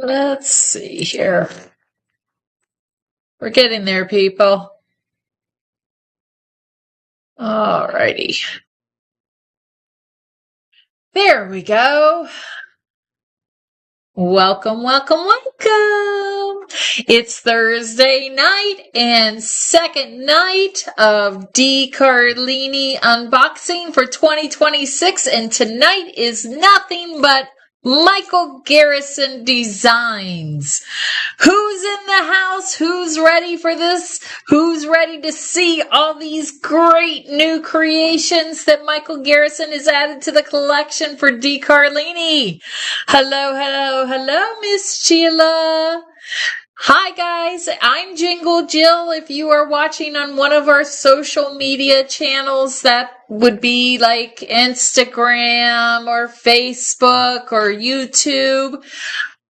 Let's see here. We're getting there, people. Alrighty. There we go. Welcome, welcome, welcome. It's Thursday night and second night of D. Carlini unboxing for 2026, and tonight is nothing but Michael Garrison Designs. Who's in the house? Who's ready for this? Who's ready to see all these great new creations that Michael Garrison has added to the collection for D. Carlini? Hello, hello, hello, Miss Sheila. Hi guys, I'm Jingle Jill. If you are watching on one of our social media channels, that would be like Instagram or Facebook or YouTube,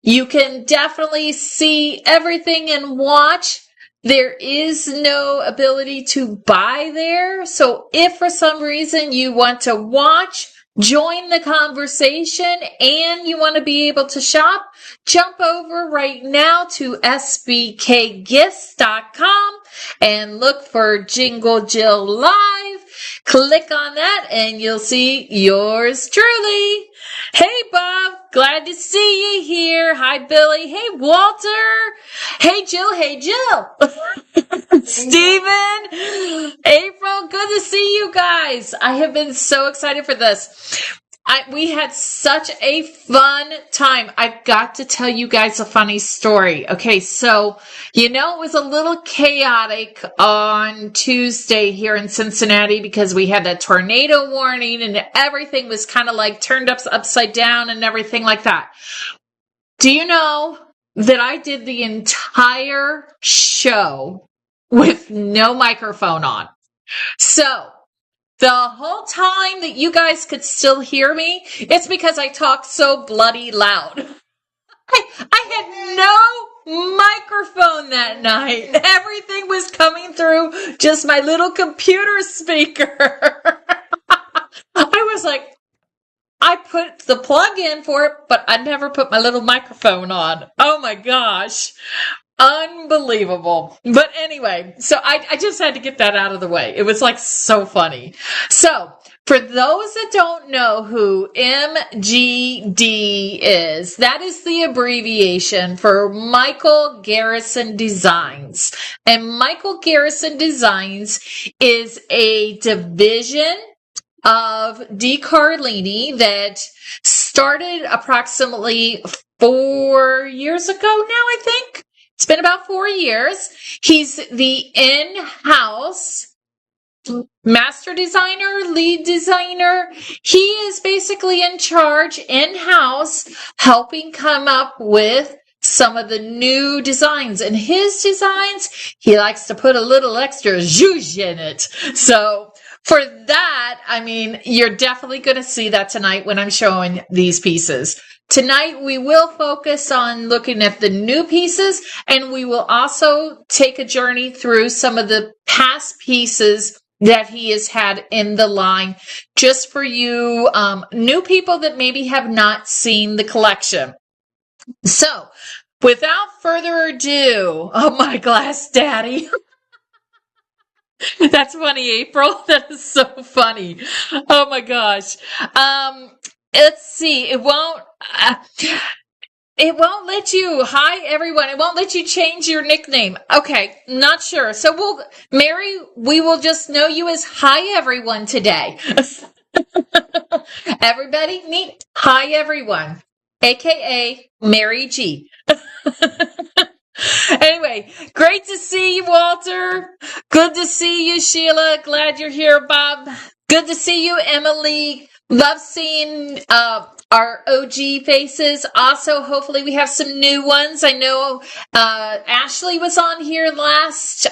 you can definitely see everything and watch. There is no ability to buy there. So if for some reason you want to watch, join the conversation, and you want to be able to shop, jump over right now to sbkgifts.com and look for Jingle Jill Live. Click on that and you'll see yours truly. Hey Bob, glad to see you here. Hi Billy. Hey Walter. Hey Jill. Hey Jill. Stephen. April, good to see you guys. I have been so excited for this. We had such a fun time. I've got to tell you guys a funny story. Okay, so, it was a little chaotic on Tuesday here in Cincinnati because we had that tornado warning and everything was kind of like turned upside down and everything like that. Do you know that I did the entire show with no microphone on? So, the whole time that you guys could still hear me, it's because I talked so bloody loud. I had no microphone that night. Everything was coming through just my little computer speaker. I was like, I put the plug in for it, but I never put my little microphone on. Oh my gosh. Unbelievable. But anyway, so I just had to get that out of the way. It was like so funny. So for those that don't know who MGD is, that is the abbreviation for Michael Garrison Designs. And Michael Garrison Designs is a division of D. Carlini that started approximately 4 years ago now, I think. It's been about 4 years. He's the in-house master designer, lead designer. He is basically in charge in-house, helping come up with some of the new designs. And his designs, he likes to put a little extra zhuzh in it. So for that, you're definitely going to see that tonight when I'm showing these pieces. Tonight, we will focus on looking at the new pieces, and we will also take a journey through some of the past pieces that he has had in the line, just for you new people that maybe have not seen the collection. So, without further ado, oh my glass daddy. That's funny, April. That is so funny. Oh my gosh. Let's see. It won't let you. Hi, everyone. It won't let you change your nickname. Okay. Not sure. So Mary, we will just know you as Hi, everyone today. Everybody meet Hi, everyone, AKA Mary G. Anyway, great to see you, Walter. Good to see you, Sheila. Glad you're here, Bob. Good to see you, Emily. Love seeing our OG faces. Also, hopefully we have some new ones. I know Ashley was on here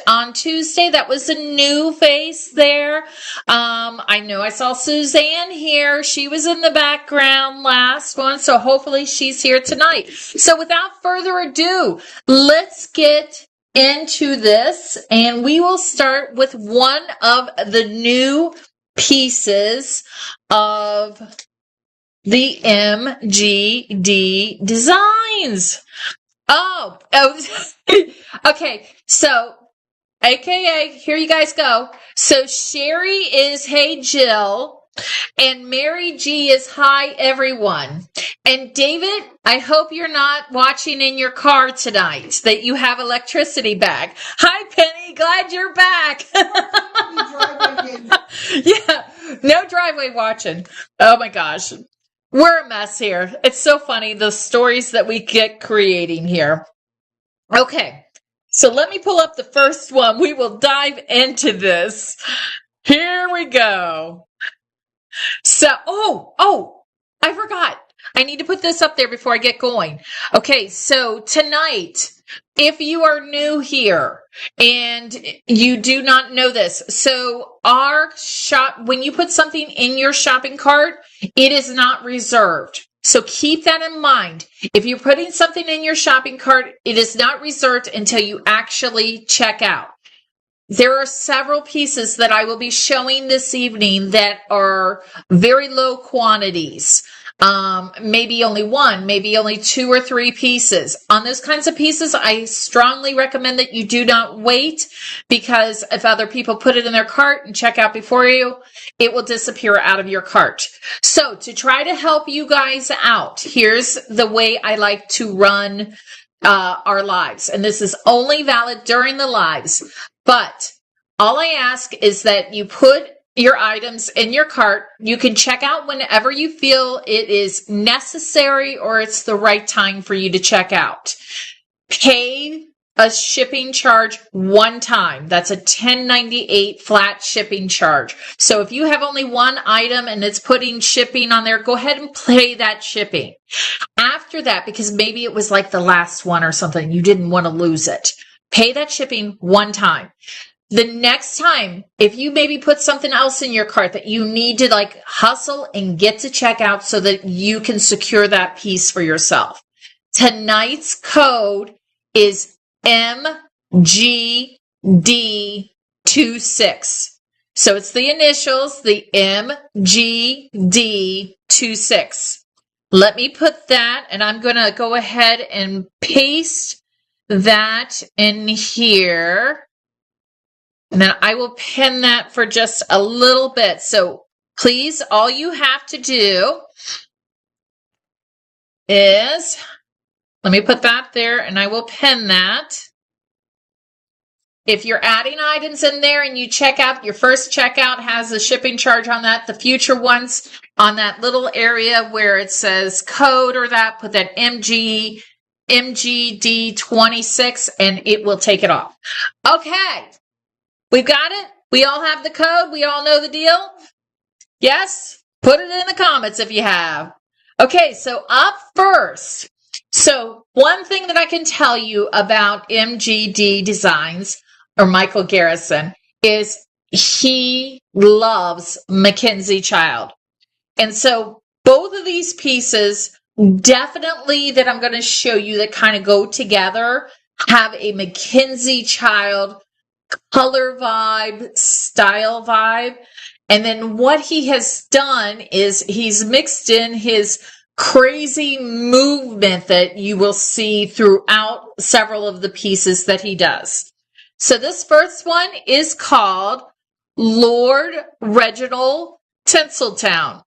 on Tuesday. That was a new face there. I know I saw Suzanne here. She was in the background last one, so hopefully she's here tonight. So without further ado, let's get into this, and we will start with one of the new pieces of the MGD designs. Oh, okay. So, AKA, here you guys go. So Sherry is Hey Jill, and Mary G is Hi Everyone. And David, I hope you're not watching in your car tonight, that you have electricity back. Hi Penny, glad you're back. Yeah, no driveway watching. Oh my gosh. We're a mess here. It's so funny, the stories that we get creating here. Okay, so let me pull up the first one. We will dive into this. Here we go. So, I forgot. I need to put this up there before I get going. Okay, so tonight, if you are new here and you do not know this, so our shop, when you put something in your shopping cart, it is not reserved. So keep that in mind. If you're putting something in your shopping cart, it is not reserved until you actually check out. There are several pieces that I will be showing this evening that are very low quantities. Maybe only one, maybe only 2 or 3 pieces. On those kinds of pieces, I strongly recommend that you do not wait, because if other people put it in their cart and check out before you, it will disappear out of your cart. So to try to help you guys out, here's the way I like to run our lives. And this is only valid during the lives. But all I ask is that you put your items in your cart. You can check out whenever you feel it is necessary or it's the right time for you to check out. Pay a shipping charge one time. That's a $10.98 flat shipping charge. So if you have only one item and it's putting shipping on there, go ahead and pay that shipping. After that, because maybe it was like the last one or something, you didn't want to lose it. Pay that shipping one time. The next time, if you maybe put something else in your cart that you need to like hustle and get to checkout so that you can secure that piece for yourself. Tonight's code is MGD26. So it's the initials, the MGD26. Let me put that, and I'm going to go ahead and paste that in here. And then I will pin that for just a little bit. So please, all you have to do is, let me put that there and I will pin that. If you're adding items in there and you check out, your first checkout has a shipping charge on that. The future ones on that little area where it says code or that, put that MGD26 and it will take it off. Okay. We've got it. We all have the code. We all know the deal. Yes? Put it in the comments if you have. Okay, so up first. So one thing that I can tell you about MGD Designs, or Michael Garrison, is he loves Mackenzie Child. And so both of these pieces, definitely that I'm going to show you that kind of go together, have a Mackenzie Child color vibe, style vibe. And then what he has done is he's mixed in his crazy movement that you will see throughout several of the pieces that he does. So this first one is called Lord Reginald Tinseltown.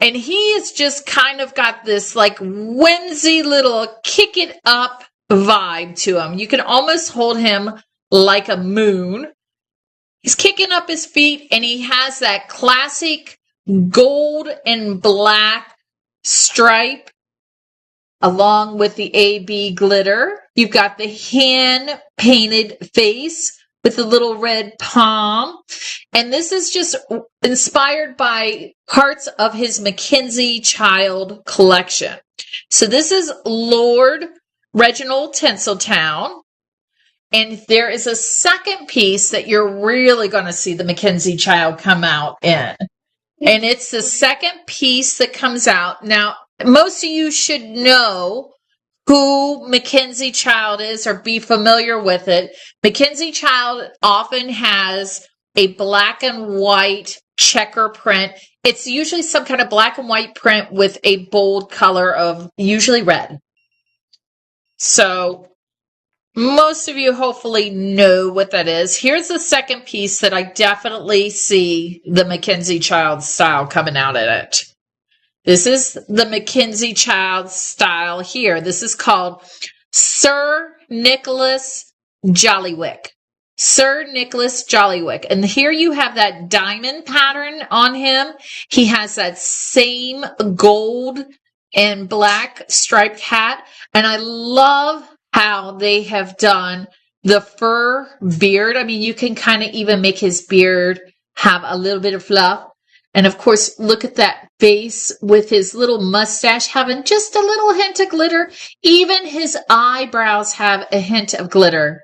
And he has just kind of got this like whimsy little kick it up vibe to him. You can almost hold him like a moon. He's kicking up his feet and he has that classic gold and black stripe along with the AB glitter. You've got the hand painted face with the little red palm. And this is just inspired by parts of his Mackenzie Child collection. So this is Lord Reginald Tinseltown. And there is a second piece that you're really going to see the Mackenzie Child come out in. And it's the second piece that comes out. Now, most of you should know who Mackenzie Child is or be familiar with it. Mackenzie Child often has a black and white checker print. It's usually some kind of black and white print with a bold color of usually red. So most of you hopefully know what that is. Here's the second piece that I definitely see the Mackenzie Child style coming out in it. This is the Mackenzie Child style here. This is called Sir Nicholas Jollywick. Sir Nicholas Jollywick. And here you have that diamond pattern on him. He has that same gold and black striped hat. And I love how they have done the fur beard. I mean, you can kind of even make his beard have a little bit of fluff. And of course, look at that face with his little mustache having just a little hint of glitter. Even his eyebrows have a hint of glitter.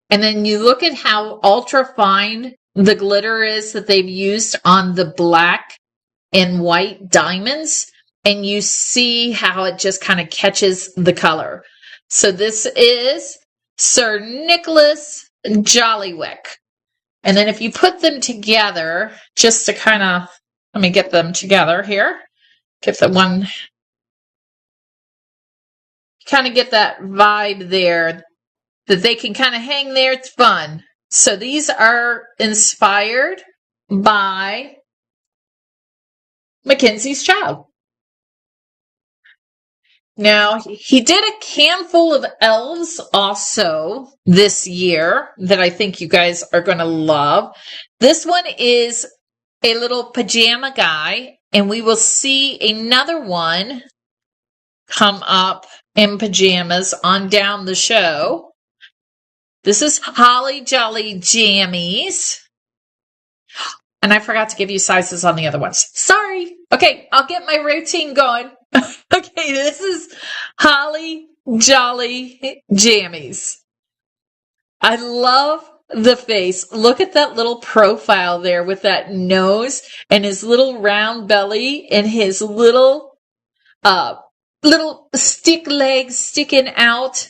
And then you look at how ultra fine the glitter is that they've used on the black and white diamonds. And you see how it just kind of catches the color. So this is Sir Nicholas Jollywick. And then if you put them together, just to kind of, let me get them together here. Get the one, kind of get that vibe there that they can kind of hang there. It's fun. So these are inspired by Mackenzie's Child. Now, he did a can full of elves also this year that I think you guys are going to love. This one is a little pajama guy, and we will see another one come up in pajamas on down the show. This is Holly Jolly Jammies. And I forgot to give you sizes on the other ones. Sorry. Okay, I'll get my routine going. Okay, this is Holly Jolly Jammies. I love the face. Look at that little profile there with that nose and his little round belly and his little stick legs sticking out.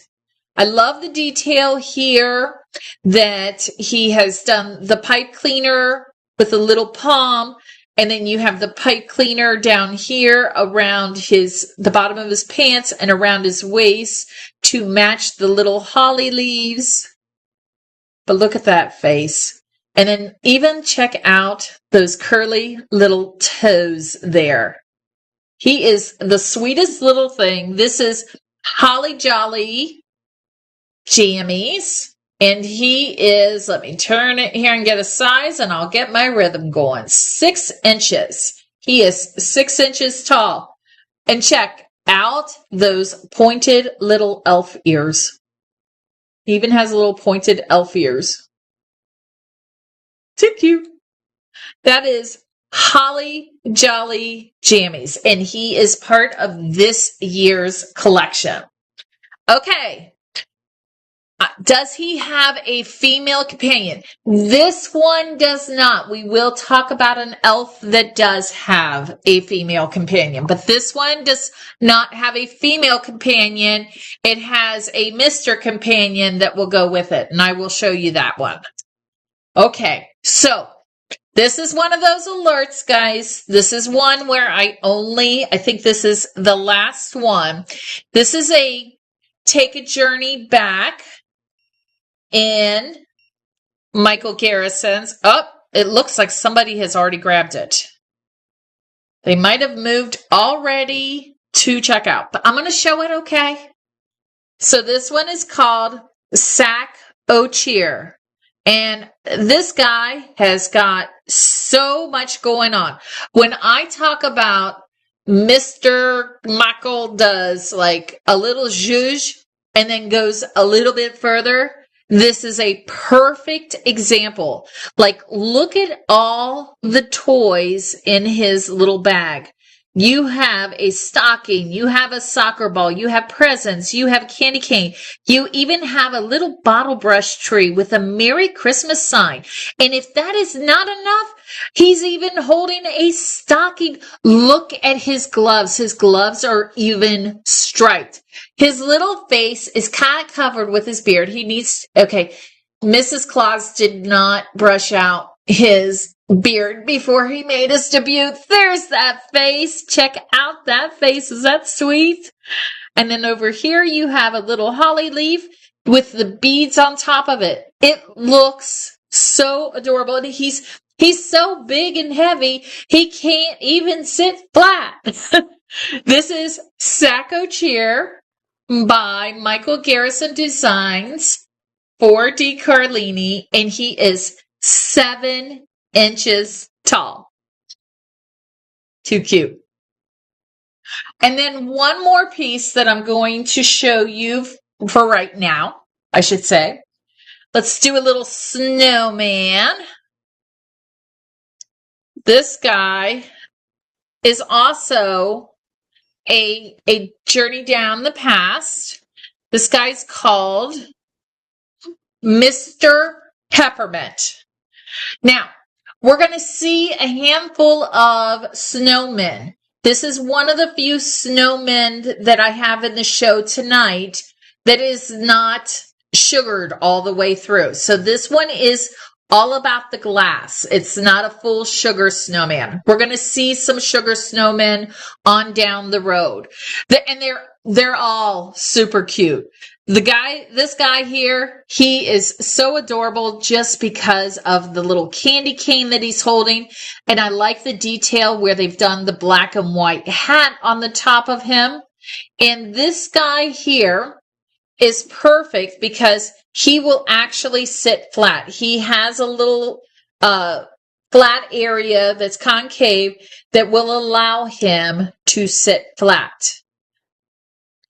I love the detail here that he has done the pipe cleaner with a little palm, and then you have the pipe cleaner down here around the bottom of his pants and around his waist to match the little holly leaves. But look at that face. And then even check out those curly little toes there. He is the sweetest little thing. This is Holly Jolly Jammies. And he is, let me turn it here and get a size, and I'll get my rhythm going. 6 inches. He is 6 inches tall. And check out those pointed little elf ears. He even has little pointed elf ears. Too cute. That is Holly Jolly Jammies, and he is part of this year's collection. Okay. Does he have a female companion? This one does not. We will talk about an elf that does have a female companion, but this one does not have a female companion. It has a Mr. Companion that will go with it, and I will show you that one. Okay, so this is one of those alerts, guys. This is one where I think this is the last one. This is a Take a Journey Back in Michael Garrison's. Oh, it looks like somebody has already grabbed it. They might have moved already to check out, but I'm going to show it, okay? So this one is called Sack O' Cheer. And this guy has got so much going on. When I talk about Mr. Michael does like a little zhuzh and then goes a little bit further, this is a perfect example. Like, look at all the toys in his little bag. You have a stocking, you have a soccer ball, you have presents, you have a candy cane, you even have a little bottle brush tree with a Merry Christmas sign. And if that is not enough, he's even holding a stocking. Look at his gloves. His gloves are even striped. His little face is kind of covered with his beard. Mrs. Claus did not brush out his beard before he made his debut. There's that face. Check out that face. Is that sweet? And then over here you have a little holly leaf with the beads on top of it. It looks so adorable. And he's so big and heavy, he can't even sit flat. This is Sacco Cheer by Michael Garrison Designs, 4D Carlini, and he is 7 inches tall. Too cute. And then one more piece that I'm going to show you for right now, I should say. Let's do a little snowman. This guy is also a journey down the past. This guy's called Mr. Peppermint. Now, we're going to see a handful of snowmen. This is one of the few snowmen that I have in the show tonight that is not sugared all the way through. So this one is all about the glass. It's not a full sugar snowman. We're going to see some sugar snowmen on down the road. And they're all super cute. This guy here, he is so adorable just because of the little candy cane that he's holding. And I like the detail where they've done the black and white hat on the top of him. And this guy here is perfect because he will actually sit flat. He has a little flat area that's concave that will allow him to sit flat.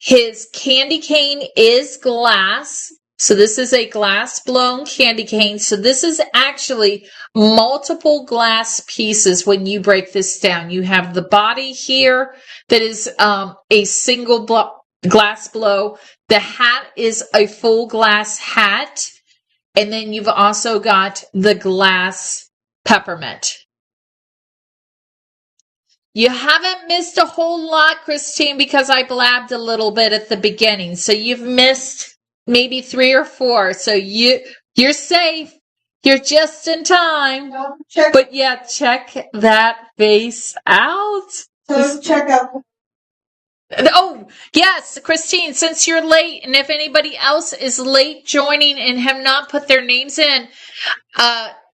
His candy cane is glass. So this is a glass blown candy cane. So this is actually multiple glass pieces when you break this down. You have the body here that is a single glass blow. The hat is a full glass hat. And then you've also got the glass peppermint. You haven't missed a whole lot, Christine, because I blabbed a little bit at the beginning. So you've missed maybe 3 or 4. So you're safe. You're just in time. But yeah, check that face out. So check out. Oh, yes, Christine, since you're late, and if anybody else is late joining and have not put their names in,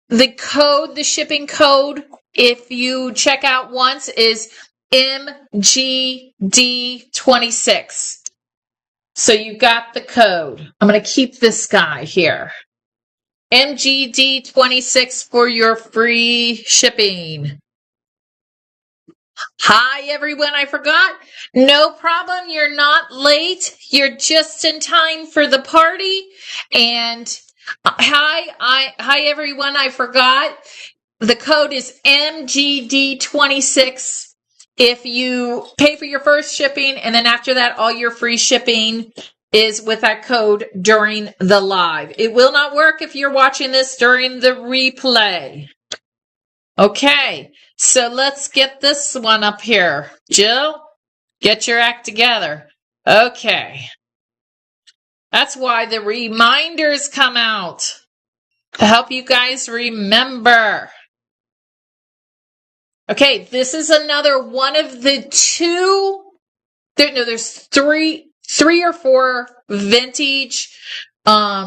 the shipping code, if you check out once, is MGD26. So you got the code. I'm going to keep this guy here. MGD26 for your free shipping. Hi, everyone. I forgot. No problem. You're not late. You're just in time for the party. And hi, everyone. I forgot. The code is MGD26 if you pay for your first shipping. And then after that, all your free shipping is with that code during the live. It will not work if you're watching this during the replay. Okay. So let's get this one up here. Jill, get your act together. Okay. That's why the reminders come out to help you guys remember. Okay, this is another one of the there's three or 4 vintage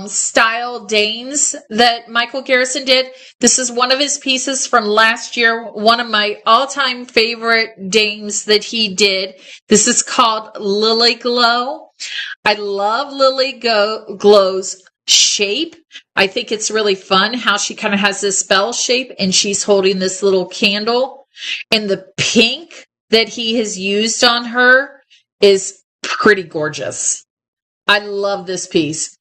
style Danes that Michael Garrison did. This is one of his pieces from last year, one of my all-time favorite dames that he did. This is called Lily Glow. I love Lily Glow's shape. I think it's really fun how she kind of has this bell shape and she's holding this little candle. And the pink that he has used on her is pretty gorgeous. I love this piece.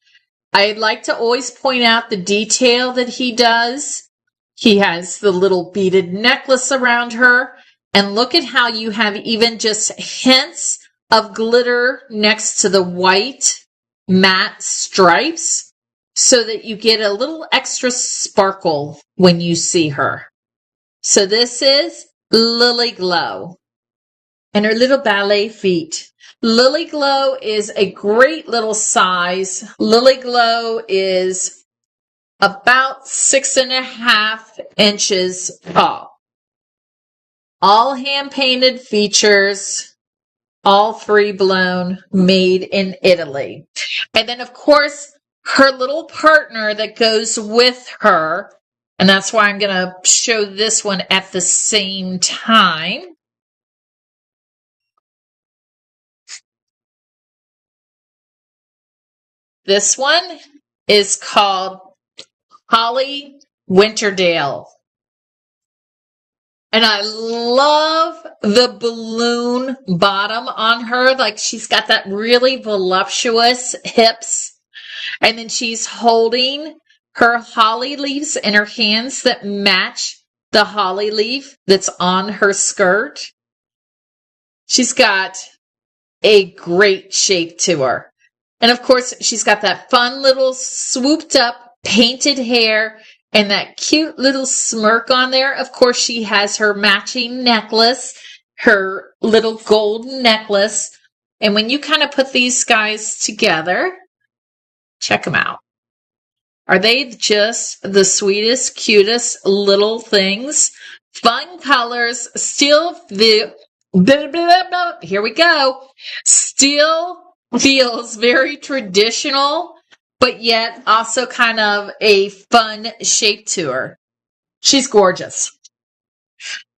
I like to always point out the detail that he does. He has the little beaded necklace around her. And look at how you have even just hints of glitter next to the white matte stripes so that you get a little extra sparkle when you see her. So this is Lily Glow and her little ballet feet. Lily Glow is a great little size. Lily Glow is about 6.5 inches tall. All hand painted features. all free blown, made in Italy. And then, of course, her little partner that goes with her. And that's why I'm going to show this one at the same time. This one is called Holly Winterdale. And I love the balloon bottom on her. Like, she's got that really voluptuous hips. And then she's holding her holly leaves in her hands that match the holly leaf that's on her skirt. She's got a great shape to her. And of course, she's got that fun little swooped up painted hair and that cute little smirk on there. Of course, she has her matching necklace, her little gold necklace. And when you kind of put these guys together, check them out. Are they just the sweetest, cutest little things? Fun colors, still the here we go. Still feels very traditional, but yet also kind of a fun shape to her. She's gorgeous.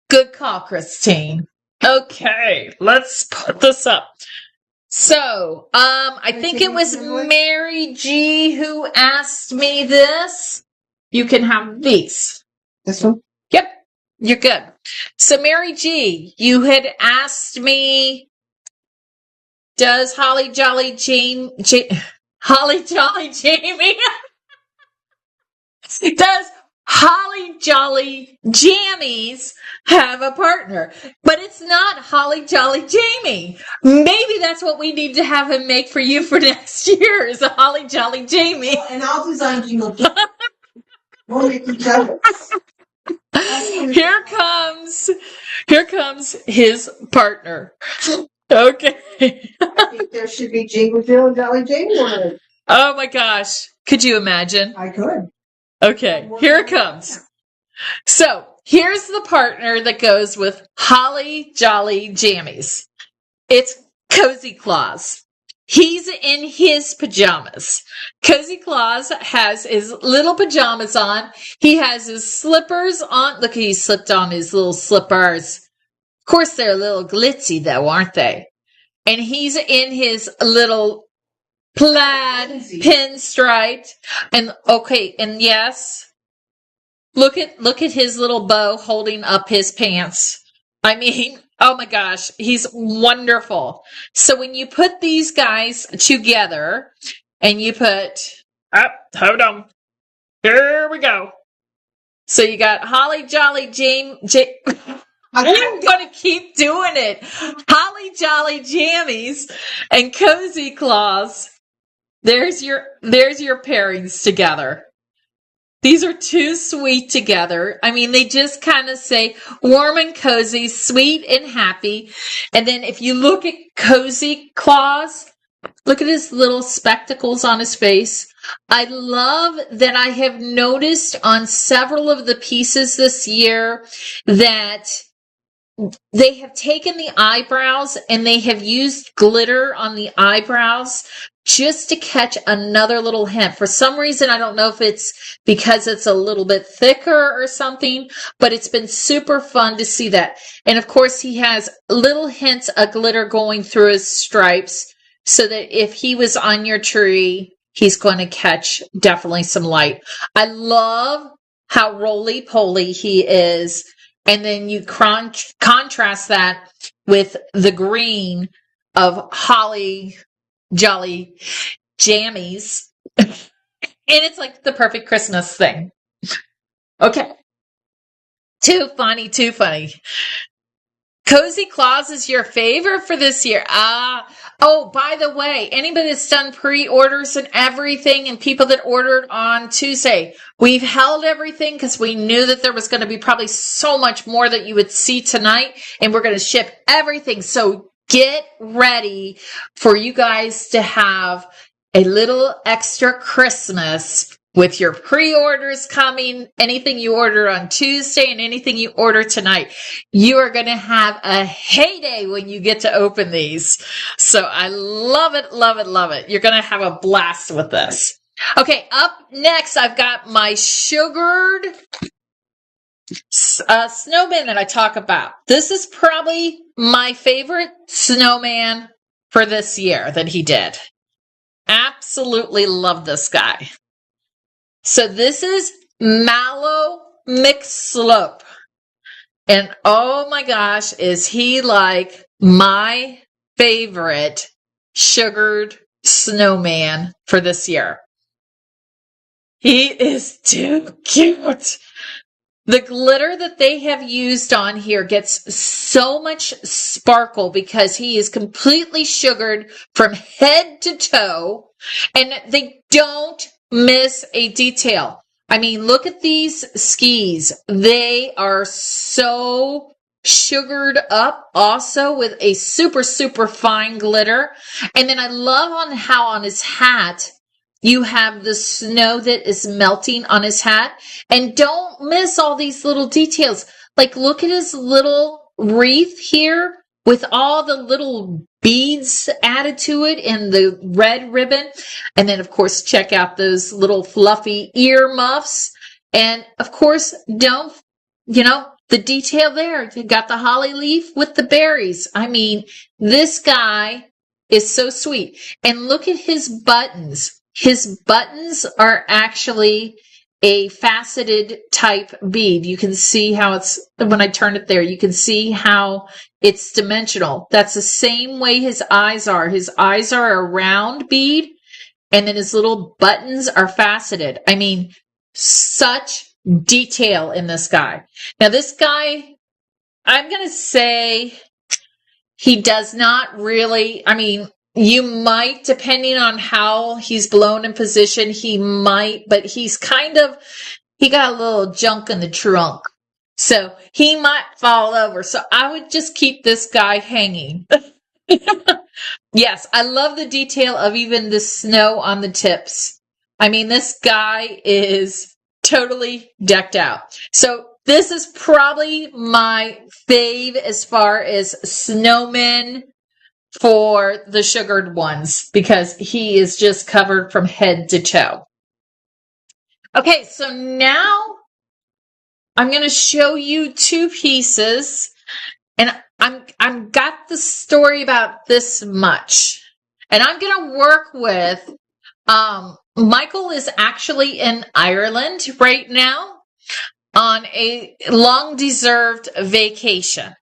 Good call, Christine. Okay, let's put this up. So, I think it was Mary G who asked me this. You can have these. This one? Yep, you're good. So, Mary G, you had asked me, does Holly Jolly Jamie does Holly Jolly Jammies have a partner? But it's not Holly Jolly Jamie. Maybe that's what we need to have him make for you for next year, is a Holly Jolly Jamie. And I'll design Jingle Jill. We'll make each other. Here comes his partner. Okay. I think there should be Jingle Jill and Jolly Jamie on it. Oh my gosh. Could you imagine? I could. Okay, here it comes. So, here's the partner that goes with Holly Jolly Jammies. It's Cozy Claus. He's in his pajamas. Cozy Claus has his little pajamas on. He has his slippers on. Look, he slipped on his little slippers. Of course, they're a little glitzy, though, aren't they? And he's in his little plaid pinstripe. And okay, and yes, look at his little bow holding up his pants. I mean, oh my gosh, he's wonderful. So when you put these guys together and you put hold on. Here we go. So you got Holly Jolly I'm going to keep doing it. Holly Jolly Jammies and Cozy Claus. There's your pairings together. These are too sweet together. I mean, they just kind of say warm and cozy, sweet and happy. And then if you look at Cozy Claus, look at his little spectacles on his face. I love that I have noticed on several of the pieces this year that they have taken the eyebrows and they have used glitter on the eyebrows just to catch another little hint. For some reason, I don't know if it's because it's a little bit thicker or something, but it's been super fun to see that. And of course, he has little hints of glitter going through his stripes so that if he was on your tree, he's going to catch definitely some light. I love how roly-poly he is. And then you contrast that with the green of Holly Jolly Jammies. And it's like the perfect Christmas thing. Okay. Too funny. Cozy Claus is your favorite for this year. Oh, by the way, anybody that's done pre-orders and everything and people that ordered on Tuesday, we've held everything because we knew that there was going to be probably so much more that you would see tonight, and we're going to ship everything. So get ready for you guys to have a little extra Christmas with your pre-orders coming, anything you order on Tuesday and anything you order tonight, you are going to have a heyday when you get to open these. So I love it, love it, love it. You're going to have a blast with this. Okay, up next, I've got my sugared snowman that I talk about. This is probably my favorite snowman for this year that he did. Absolutely love this guy. So this is Mallow Mixed Slope. And oh my gosh, is he like my favorite sugared snowman for this year. He is too cute. The glitter that they have used on here gets so much sparkle because he is completely sugared from head to toe, and they don't miss a detail. I mean, look at these skis. They are so sugared up also with a super, super fine glitter. And then I love on how on his hat you have the snow that is melting on his hat. And don't miss all these little details. Like, look at his little wreath here with all the little beads added to it and the red ribbon. And then, of course, check out those little fluffy ear muffs. And, of course, the detail there. You got the holly leaf with the berries. I mean, this guy is so sweet. And look at his buttons. His buttons are actually a faceted type bead. You can see how it's, when I turn it there, you can see how it's dimensional. That's the same way his eyes are. His eyes are a round bead, and then his little buttons are faceted. I mean, such detail in this guy. Now, this guy, I'm going to say he does not really, I mean, you might, depending on how he's blown in position, he might, but he got a little junk in the trunk. So he might fall over. So I would just keep this guy hanging. Yes, I love the detail of even the snow on the tips. I mean, this guy is totally decked out. So this is probably my fave as far as snowmen for the sugared ones, because he is just covered from head to toe. Okay, so now I'm going to show you two pieces, and I'm got the story about this much, and I'm going to work with Michael is actually in Ireland right now on a long-deserved vacation,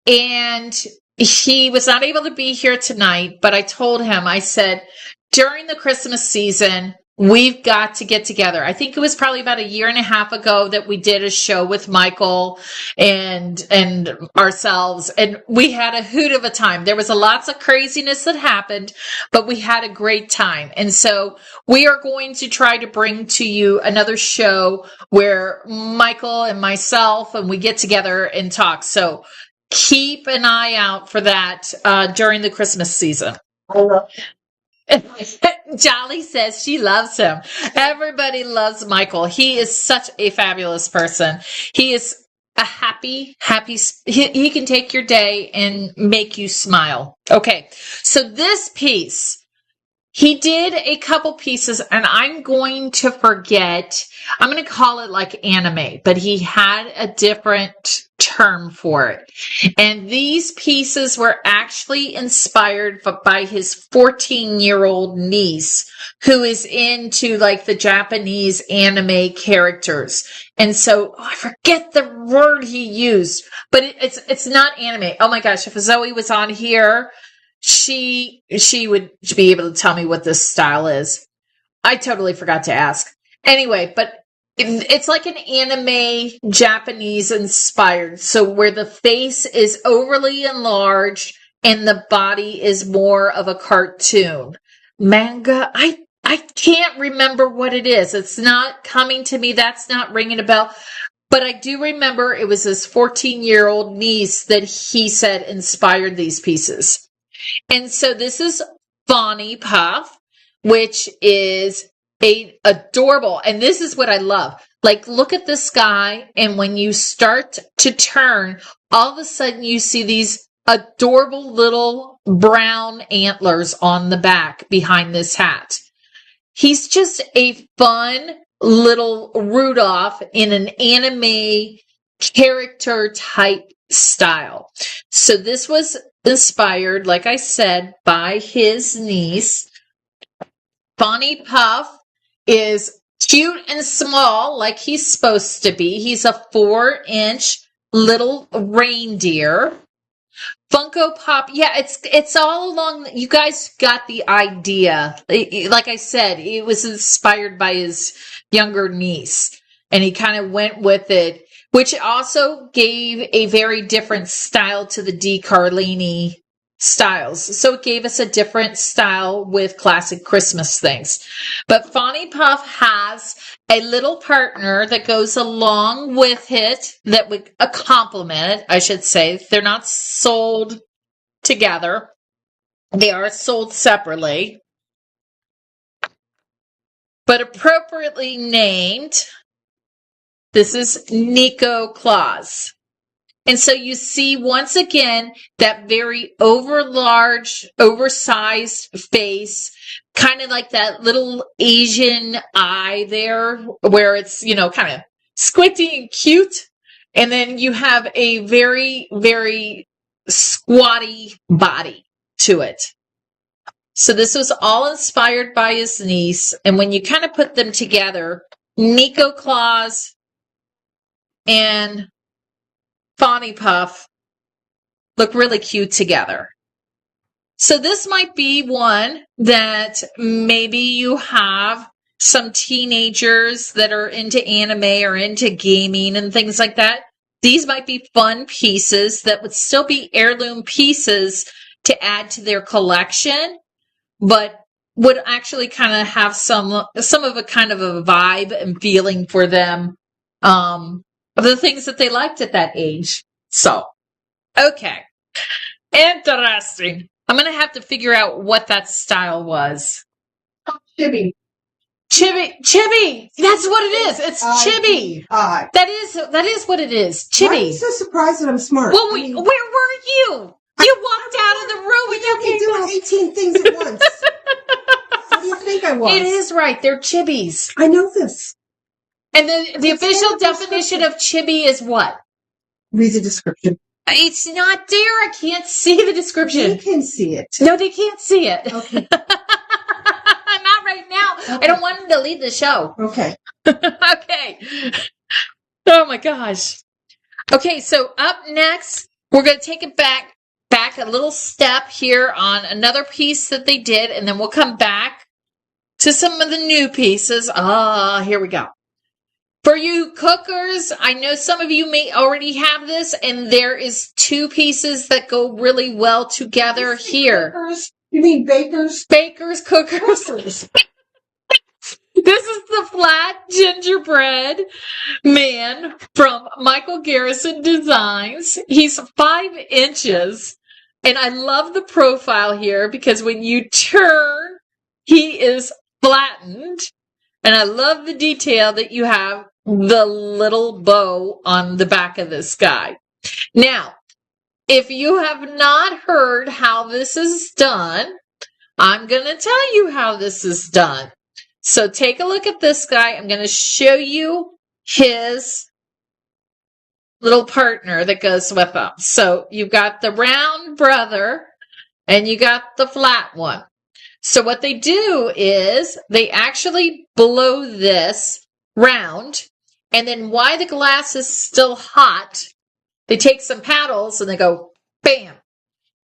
and he was not able to be here tonight, but I told him, I said, during the Christmas season, we've got to get together. I think it was probably about a year and a half ago that we did a show with Michael and ourselves, and we had a hoot of a time. There was lots of craziness that happened, but we had a great time. And so we are going to try to bring to you another show where Michael and myself, and we get together and talk. So keep an eye out for that during the Christmas season. I love Jolly says she loves him. Everybody loves Michael. He is such a fabulous person. He is a happy, he can take your day and make you smile. Okay, so this piece, he did a couple pieces, and I'm going to forget. I'm going to call it like anime, but he had a different term for it. And these pieces were actually inspired by his 14-year-old niece, who is into like the Japanese anime characters. And so I forget the word he used, but it's not anime. Oh my gosh, if Zoe was on here, she would be able to tell me what this style is. I totally forgot to ask. Anyway, but it's like an anime Japanese inspired. So where the face is overly enlarged and the body is more of a cartoon. Manga, I can't remember what it is. It's not coming to me. That's not ringing a bell. But I do remember it was his 14-year-old niece that he said inspired these pieces. And so this is Bonnie Puff, which is adorable. And this is what I love. Like, look at the sky, and when you start to turn, all of a sudden you see these adorable little brown antlers on the back behind this hat. He's just a fun little Rudolph in an anime character type style. So this was inspired, like I said, by his niece. Bonnie Puff is cute and small, like he's supposed to be. He's a 4-inch little reindeer. Funko Pop, yeah, it's all along. You guys got the idea. Like I said, it was inspired by his younger niece, and he kind of went with it, which also gave a very different style to the D. Carlini styles. So it gave us a different style with classic Christmas things. But Fonny Puff has a little partner that goes along with it that would complement it, I should say. They're not sold together. They are sold separately. But appropriately named, this is Nico Claus. And so you see, once again, that very oversized face, kind of like that little Asian eye there, where it's, kind of squinty and cute. And then you have a very, very squatty body to it. So this was all inspired by his niece. And when you kind of put them together, Nico Claus and Fonny Puff look really cute together. So this might be one that maybe you have some teenagers that are into anime or into gaming and things like that. These might be fun pieces that would still be heirloom pieces to add to their collection, but would actually kind of have some of a kind of a vibe and feeling for them. Of the things that they liked at that age. So, okay. Interesting. I'm going to have to figure out what that style was. Chibi. Chibi. That's what it is. It's chibi. That is what it is. Chibi. Why are you so surprised that I'm smart? Well, where were you? You walked out of the room and you came doing 18 things at once. What do you think I was? It is right. They're chibis. I know this. And the official definition of chibi is what? Read the description. It's not there. I can't see the description. They can see it. No, they can't see it. Okay. Not right now. Okay. I don't want them to leave the show. Okay. Okay. Oh my gosh. Okay, so up next, we're going to take it back a little step here on another piece that they did, and then we'll come back to some of the new pieces. Here we go. For you cookers, I know some of you may already have this, and there is 2 pieces that go really well together here. Cookers? You mean bakers? Bakers, cookers. This is the flat gingerbread man from Michael Garrison Designs. He's 5 inches, and I love the profile here because when you turn, he is flattened, and I love the detail that you have the little bow on the back of this guy. Now, if you have not heard how this is done, I'm going to tell you how this is done. So take a look at this guy. I'm going to show you his little partner that goes with him. So you've got the round brother and you got the flat one. So what they do is they actually blow this round, and then while the glass is still hot, they take some paddles and they go bam,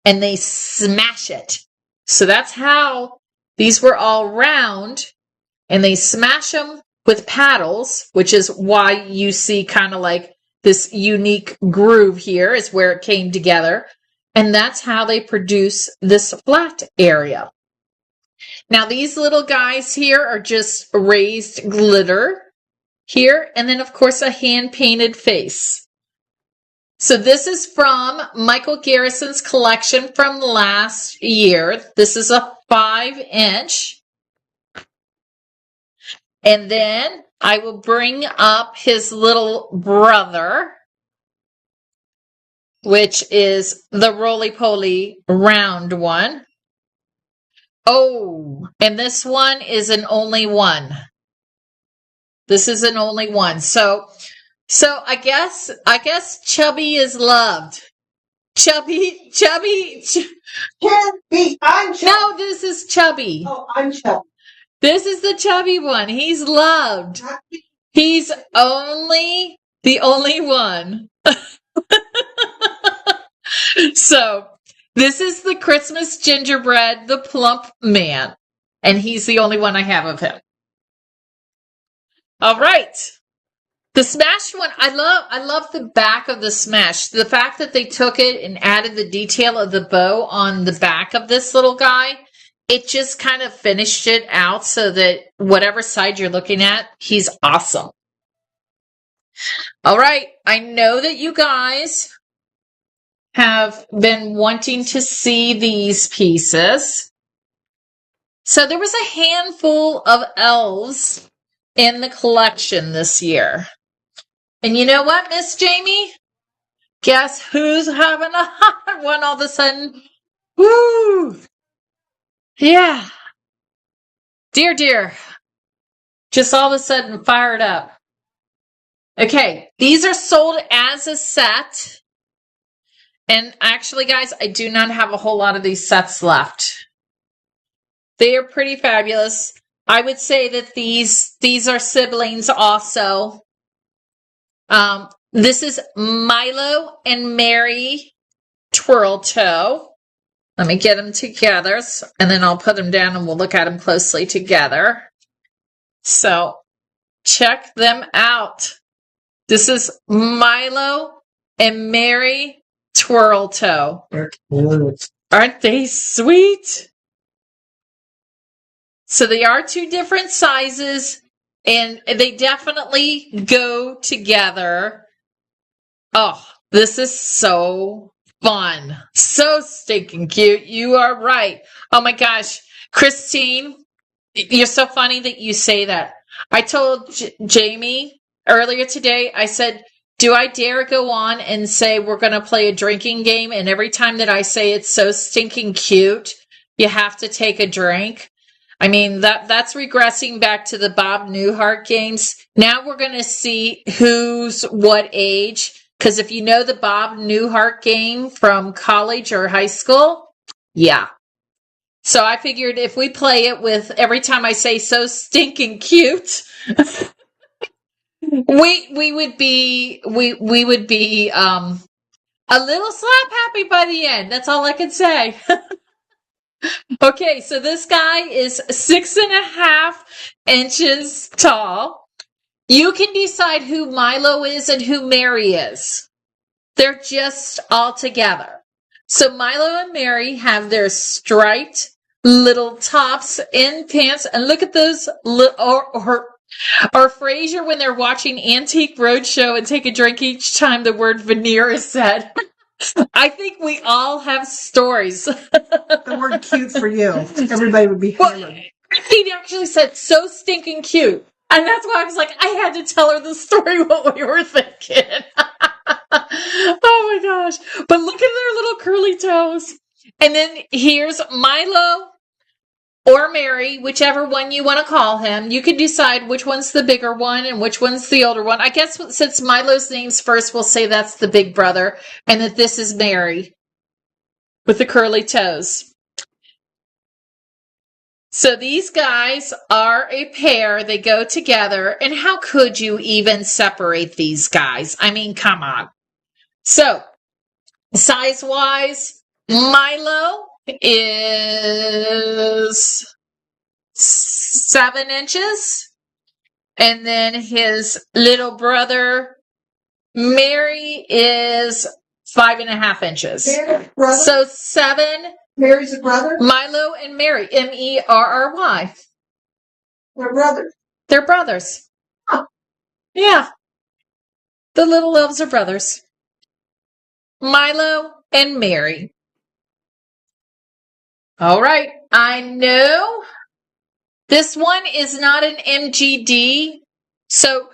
and they smash it. So that's how these were all round, and they smash them with paddles, which is why you see kind of like this unique groove here is where it came together. And that's how they produce this flat area. Now these little guys here are just raised glitter here, and then of course a hand-painted face. So this is from Michael Garrison's collection from last year. This is a 5-inch. And then I will bring up his little brother, which is the roly-poly round one. Oh, and this one is an only one. This is an only one. So I guess Chubby is loved. Chubby. Chubby. I'm Chubby. No, this is Chubby. Oh, I'm Chubby. This is the chubby one. He's loved. He's the only one. So, this is the Christmas gingerbread, the plump man. And he's the only one I have of him. All right. The smashed one, I love the back of the smash. The fact that they took it and added the detail of the bow on the back of this little guy, it just kind of finished it out so that whatever side you're looking at, he's awesome. All right. I know that you guys have been wanting to see these pieces. So there was a handful of elves in the collection this year. And you know what, Miss Jamie? Guess who's having a hot one all of a sudden? Woo! Yeah. Dear. Just all of a sudden fired up. Okay, these are sold as a set. And actually, guys, I do not have a whole lot of these sets left. They are pretty fabulous. I would say that these are siblings also. This is Milo and Mary Twirl Toe. Let me get them together, and then I'll put them down and we'll look at them closely together. So, check them out. This is Milo and Mary Twirl Toe. Aren't they sweet? So they are two different sizes, and they definitely go together. Oh, this is so fun. So stinking cute. You are right. Oh my gosh. Christine, you're so funny that you say that. I told Jamie earlier today, I said, do I dare go on and say we're going to play a drinking game? And every time that I say it's so stinking cute, you have to take a drink. I mean, that's regressing back to the Bob Newhart games. Now we're going to see who's what age. Because if you know the Bob Newhart game from college or high school, yeah. So I figured if we play it with every time I say so stinking cute, we would be a little slap happy by the end. That's all I can say. Okay, so this guy is 6.5 inches tall. You can decide who Milo is and who Mary is. They're just all together. So Milo and Mary have their striped little tops and pants. And look at those, or Frasier when they're watching Antique Roadshow and take a drink each time the word veneer is said. I think we all have stories. The word cute for you. Everybody would be hammered. He actually said so stinking cute. And that's why I was like, I had to tell her the story what we were thinking. Oh my gosh. But look at their little curly toes. And then here's Milo or Mary, whichever one you want to call him. You can decide which one's the bigger one and which one's the older one. I guess since Milo's name's first, we'll say that's the big brother and that this is Mary with the curly toes. So these guys are a pair. They go together. And how could you even separate these guys? I mean, come on. So, size-wise, Milo is 7 inches. And then his little brother, Mary, is 5.5 inches. So 7. Mary's a brother? Milo and Mary, Merry. They're brothers. They're brothers. Oh. Yeah. The little elves are brothers. Milo and Mary. All right. I know This one is not an MGD, so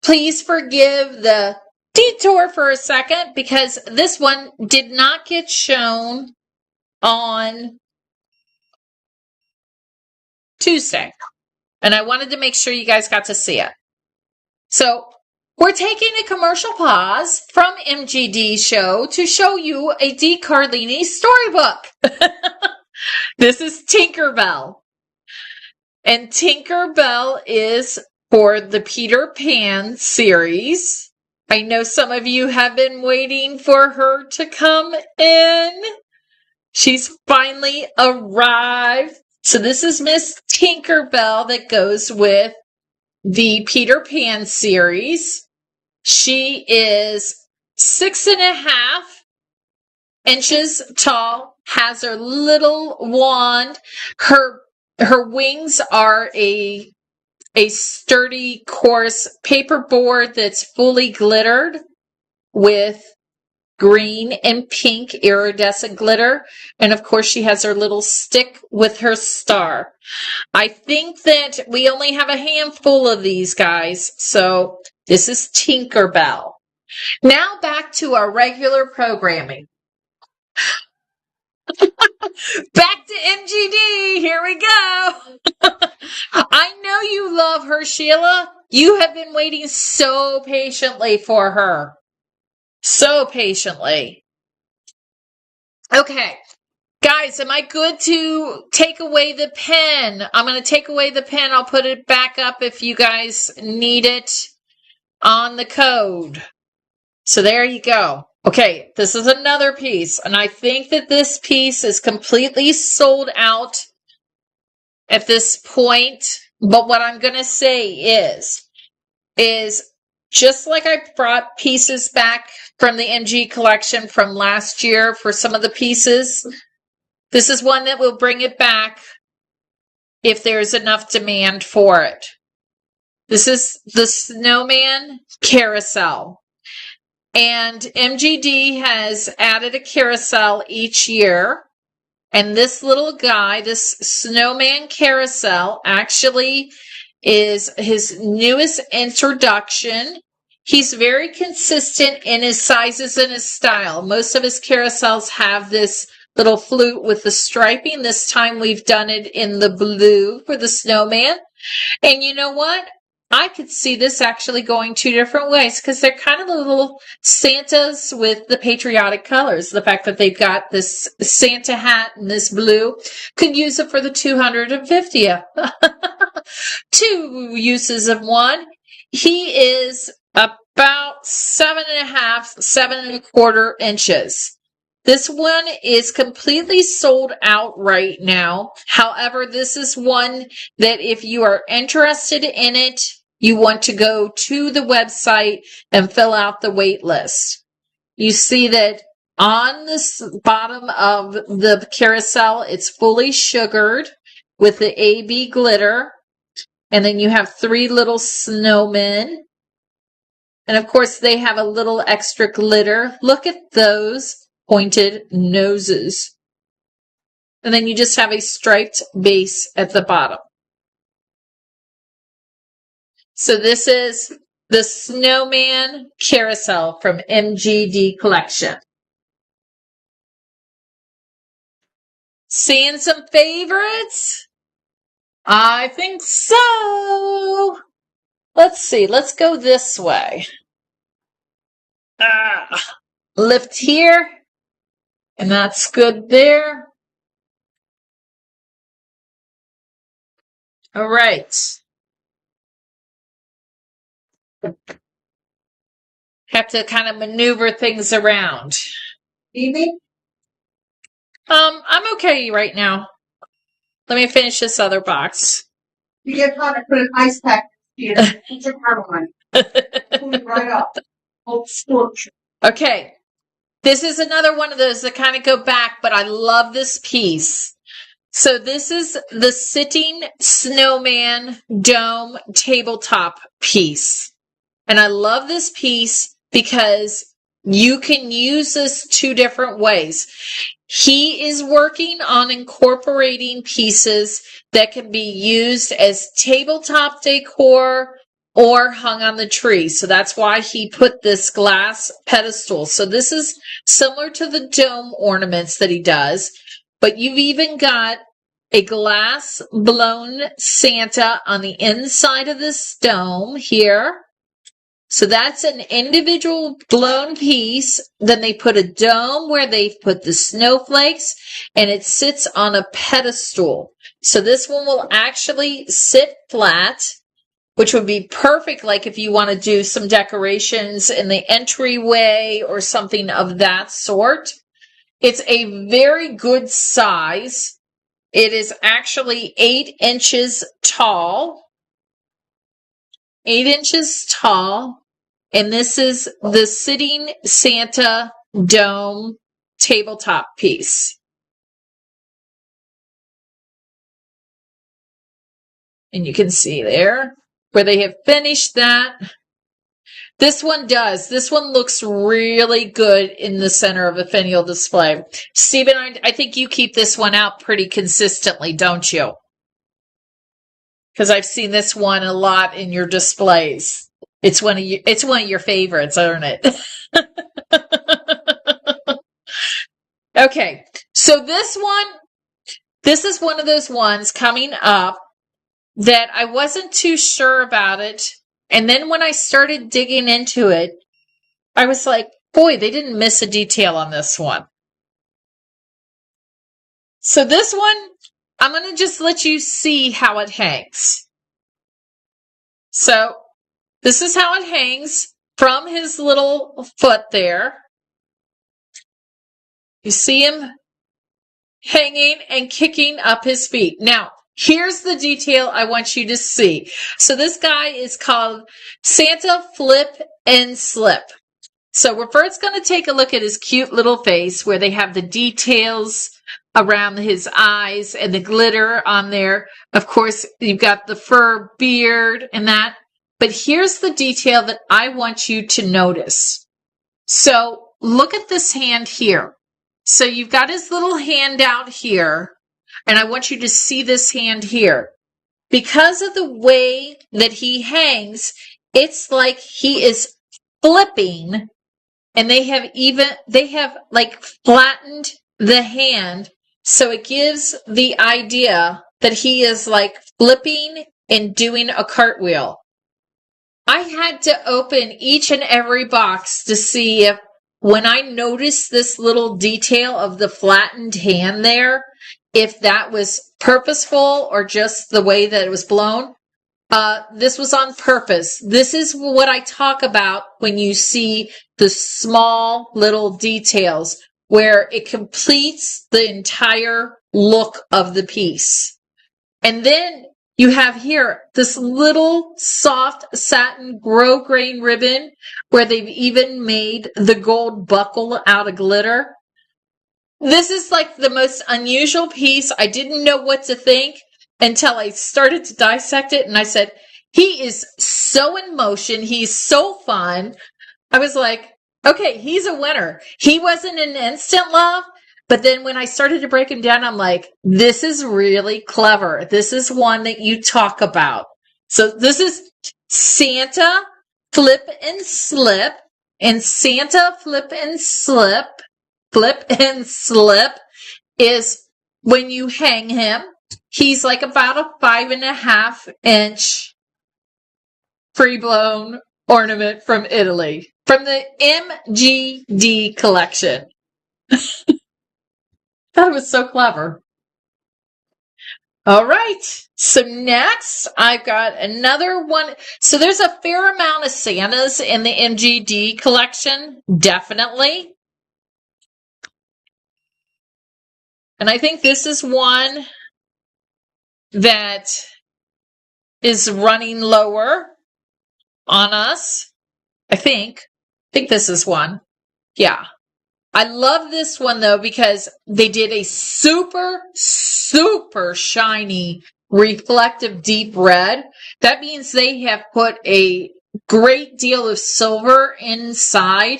please forgive the detour for a second because this one did not get shown on Tuesday. And I wanted to make sure you guys got to see it. So we're taking a commercial pause from MGD show to show you a D. Carlini storybook. This is Tinkerbell. And Tinkerbell is for the Peter Pan series. I know some of you have been waiting for her to come in. She's finally arrived. So this is Miss Tinkerbell that goes with the Peter Pan series. She is 6.5 inches tall, has her little wand. Her wings are a sturdy, coarse paperboard that's fully glittered with green and pink iridescent glitter. And of course, she has her little stick with her star. I think that we only have a handful of these guys. So this is Tinkerbell. Now back to our regular programming. Back to MGD. Here we go. I know you love her, Sheila. You have been waiting so patiently for her. So patiently. Okay. Guys, am I good to take away the pen? I'm going to take away the pen. I'll put it back up if you guys need it on the code. So there you go. Okay, this is another piece, and I think that this piece is completely sold out at this point. But what I'm going to say is just like I brought pieces back from the MGD collection from last year for some of the pieces, this is one that will bring it back if there's enough demand for it. This is the Snowman Carousel. And MGD has added a carousel each year. And this little guy, this Snowman Carousel, actually is his newest introduction. He's very consistent in his sizes and his style. Most of his carousels have this little flute with the striping. This time we've done it in the blue for the snowman. And you know what? I could see this actually going two different ways because they're kind of little Santas with the patriotic colors. The fact that they've got this Santa hat and this blue, could use it for the 250th. Two uses of one. He is about 7.5, 7.25 inches. This one is completely sold out right now. However, this is one that if you are interested in it, you want to go to the website and fill out the wait list. You see that on the bottom of the carousel, it's fully sugared with the AB glitter. And then you have 3 little snowmen. And of course, they have a little extra glitter. Look at those pointed noses. And then you just have a striped base at the bottom. So this is the Snowman Carousel from MGD Collection. Seeing some favorites? I think so. Let's see. Let's go this way. Lift here. And that's good there. All right. Have to kind of maneuver things around. Evie? I'm okay right now. Let me finish this other box. You get hot and put an ice pack here. Put your power on. Pull it right up. Oh, scorch. Okay. This is another one of those that kind of go back, but I love this piece. So this is the Sitting Snowman Dome tabletop piece. And I love this piece because you can use this 2 different ways. He is working on incorporating pieces that can be used as tabletop decor or hung on the tree. So that's why he put this glass pedestal. So this is similar to the dome ornaments that he does, but you've even got a glass blown Santa on the inside of this dome here. So that's an individual blown piece. Then they put a dome where they've put the snowflakes, and it sits on a pedestal. So this one will actually sit flat, which would be perfect, like if you want to do some decorations in the entryway or something of that sort. It's a very good size. It is actually 8 inches tall. 8 inches tall. And this is the sitting Santa dome tabletop piece. And you can see there where they have finished that. This one does. This one looks really good in the center of a finial display. Stephen, I think you keep this one out pretty consistently, don't you? Because I've seen this one a lot in your displays. It's one of your favorites, isn't it? Okay, so this is one of those ones coming up that I wasn't too sure about it. And then when I started digging into it, I was like, boy, they didn't miss a detail on this one. So this one, I'm going to just let you see how it hangs. So this is how it hangs from his little foot there. You see him hanging and kicking up his feet. Now, here's the detail I want you to see. So this guy is called Santa Flip and Slip. So we're first going to take a look at his cute little face where they have the details around his eyes and the glitter on there. Of course, you've got the fur beard and that. But here's the detail that I want you to notice. So look at this hand here. So you've got his little hand out here, and I want you to see this hand here. Because of the way that he hangs, it's like he is flipping, and they have like flattened the hand, so it gives the idea that he is like flipping and doing a cartwheel. I had to open each and every box to see if, when I noticed this little detail of the flattened hand there, if that was purposeful or just the way that it was blown. This was on purpose. This is what I talk about when you see the small little details where it completes the entire look of the piece. And then you have here this little soft satin grosgrain ribbon where they've even made the gold buckle out of glitter. This is like the most unusual piece. I didn't know what to think until I started to dissect it, and I said, he is so in motion. He's so fun. I was like, okay, he's a winner. He wasn't an instant love, but then when I started to break him down, I'm like, this is really clever. This is one that you talk about. So this is Santa Flip and Slip, and Santa Flip and Slip is when you hang him. He's like about a 5.5 inch free-blown ornament from Italy, from the MGD Collection. Thought it was so clever. All right. So next, I've got another one. So there's a fair amount of Santas in the MGD Collection, definitely. And I think this is one that is running lower on us. I think this is one. Yeah. I love this one though because they did a super, super shiny reflective deep red. That means they have put a great deal of silver inside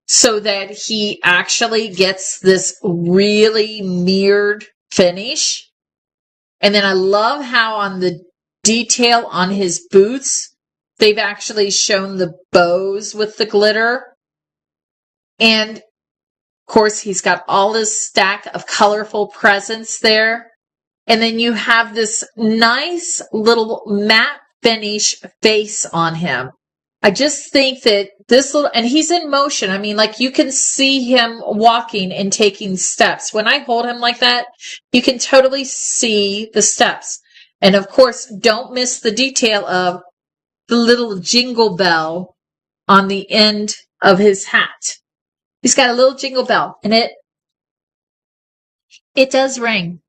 so that he actually gets this really mirrored finish. And then I love how on the detail on his boots, they've actually shown the bows with the glitter. And of course, he's got all this stack of colorful presents there. And then you have this nice little matte finish face on him. I just think that this little, and he's in motion. I mean, like you can see him walking and taking steps. When I hold him like that, you can totally see the steps. And of course, don't miss the detail of the little jingle bell on the end of his hat. He's got a little jingle bell and it does ring.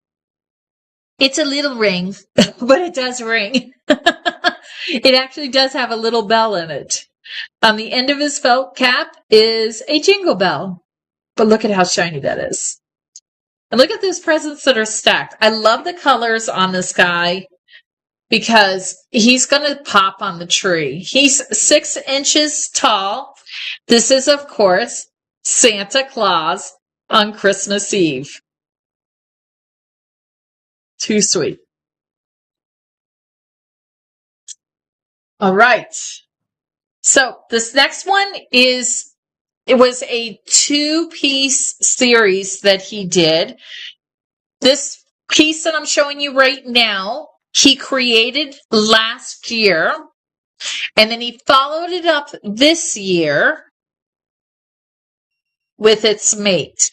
It's a little ring, but it does ring. It actually does have a little bell in it. On the end of his felt cap is a jingle bell. But look at how shiny that is. And look at those presents that are stacked. I love the colors on this guy because he's going to pop on the tree. He's 6 inches tall. This is, of course, Santa Claus on Christmas Eve. Too sweet. All right. So this next one it was a 2-piece series that he did. This piece that I'm showing you right now, he created last year, and then he followed it up this year with its mate.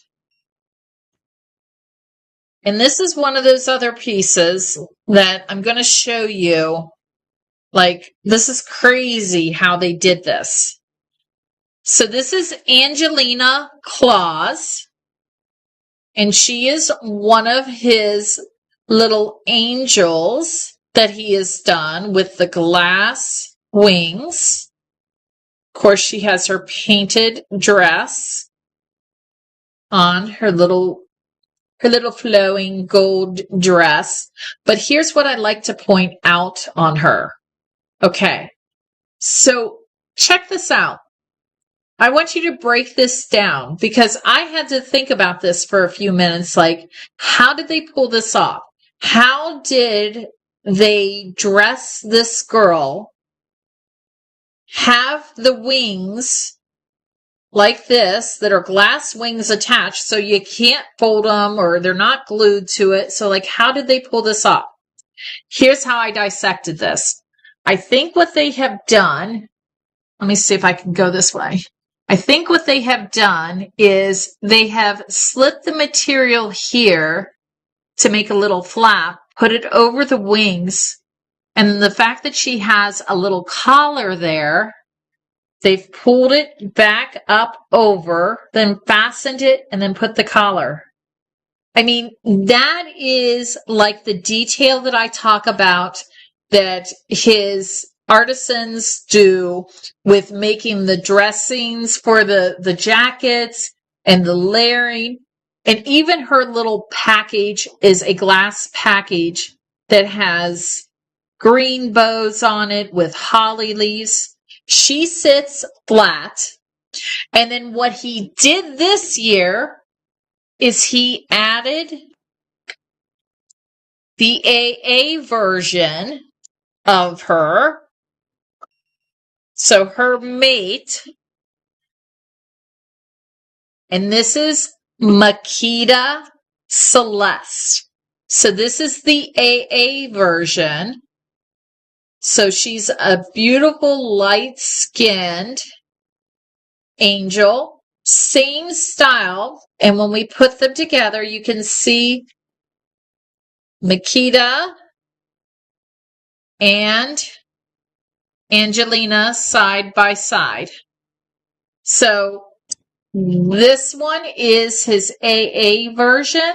And this is one of those other pieces that I'm going to show you. Like, this is crazy how they did this. So this is Angelina Claus, and she is one of his little angels that he has done with the glass wings. Of course, she has her painted dress on, her little flowing gold dress. But here's what I'd like to point out on her. Okay, so check this out. I want you to break this down because I had to think about this for a few minutes. Like, how did they pull this off? How did they dress this girl, have the wings like this that are glass wings attached so you can't fold them or they're not glued to it? So, like, how did they pull this off? Here's how I dissected this. I think what they have done, let me see if I can go this way. I think what they have done is they have slit the material here to make a little flap, put it over the wings, and the fact that she has a little collar there, they've pulled it back up over, then fastened it, and then put the collar. I mean, that is like the detail that I talk about that his artisans do with making the dressings for the jackets and the layering. And even her little package is a glass package that has green bows on it with holly leaves. She sits flat. And then what he did this year is he added the AA version of her. So her mate, and this is Makita Celeste. So this is the AA version. So she's a beautiful light-skinned angel, same style. And when we put them together, you can see Makita and Angelina side by side. So this one is his AA version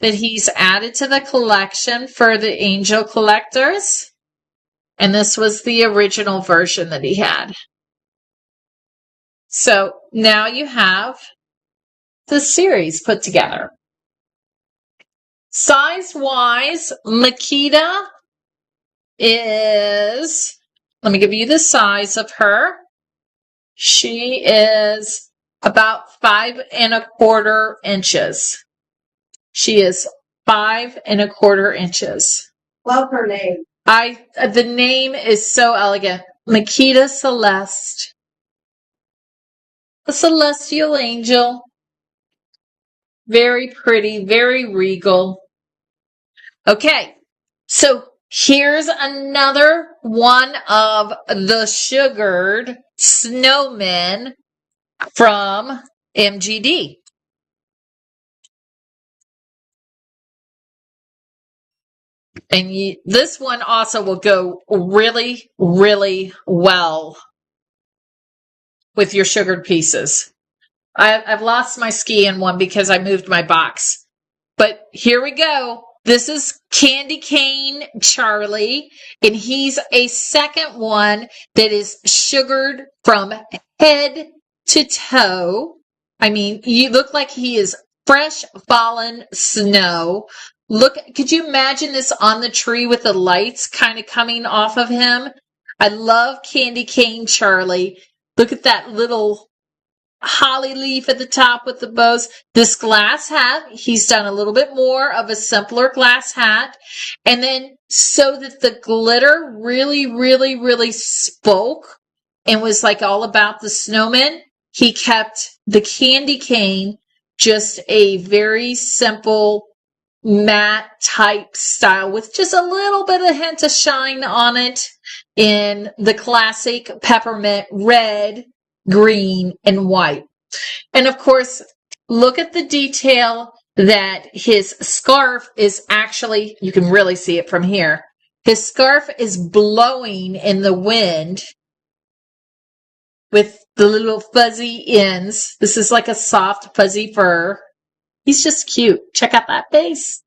that he's added to the collection for the angel collectors. And this was the original version that he had. So now you have the series put together. Size-wise, Makita is, let me give you the size of her. She is about 5¼ inches. She is 5¼ inches. Love her name. The name is so elegant. Makita Celeste. A celestial angel. Very pretty, very regal. Okay, so here's another one of the sugared snowmen from MGD. And this one also will go really, really well with your sugared pieces. I've lost my skein one because I moved my box. But here we go. This is Candy Cane Charlie, and he's a second one that is sugared from head to toe. I mean, you look like he is fresh fallen snow. Look, could you imagine this on the tree with the lights kind of coming off of him? I love Candy Cane Charlie. Look at that little holly leaf at the top with the bows. This glass hat, he's done a little bit more of a simpler glass hat. And then so that the glitter really, really, really spoke and was like all about the snowman, he kept the candy cane just a very simple matte type style with just a little bit of hint of shine on it in the classic peppermint red, green, and white. And of course, look at the detail that his scarf is actually, you can really see it from here. His scarf is blowing in the wind with the little fuzzy ends. This is like a soft fuzzy fur. He's just cute. Check out that face.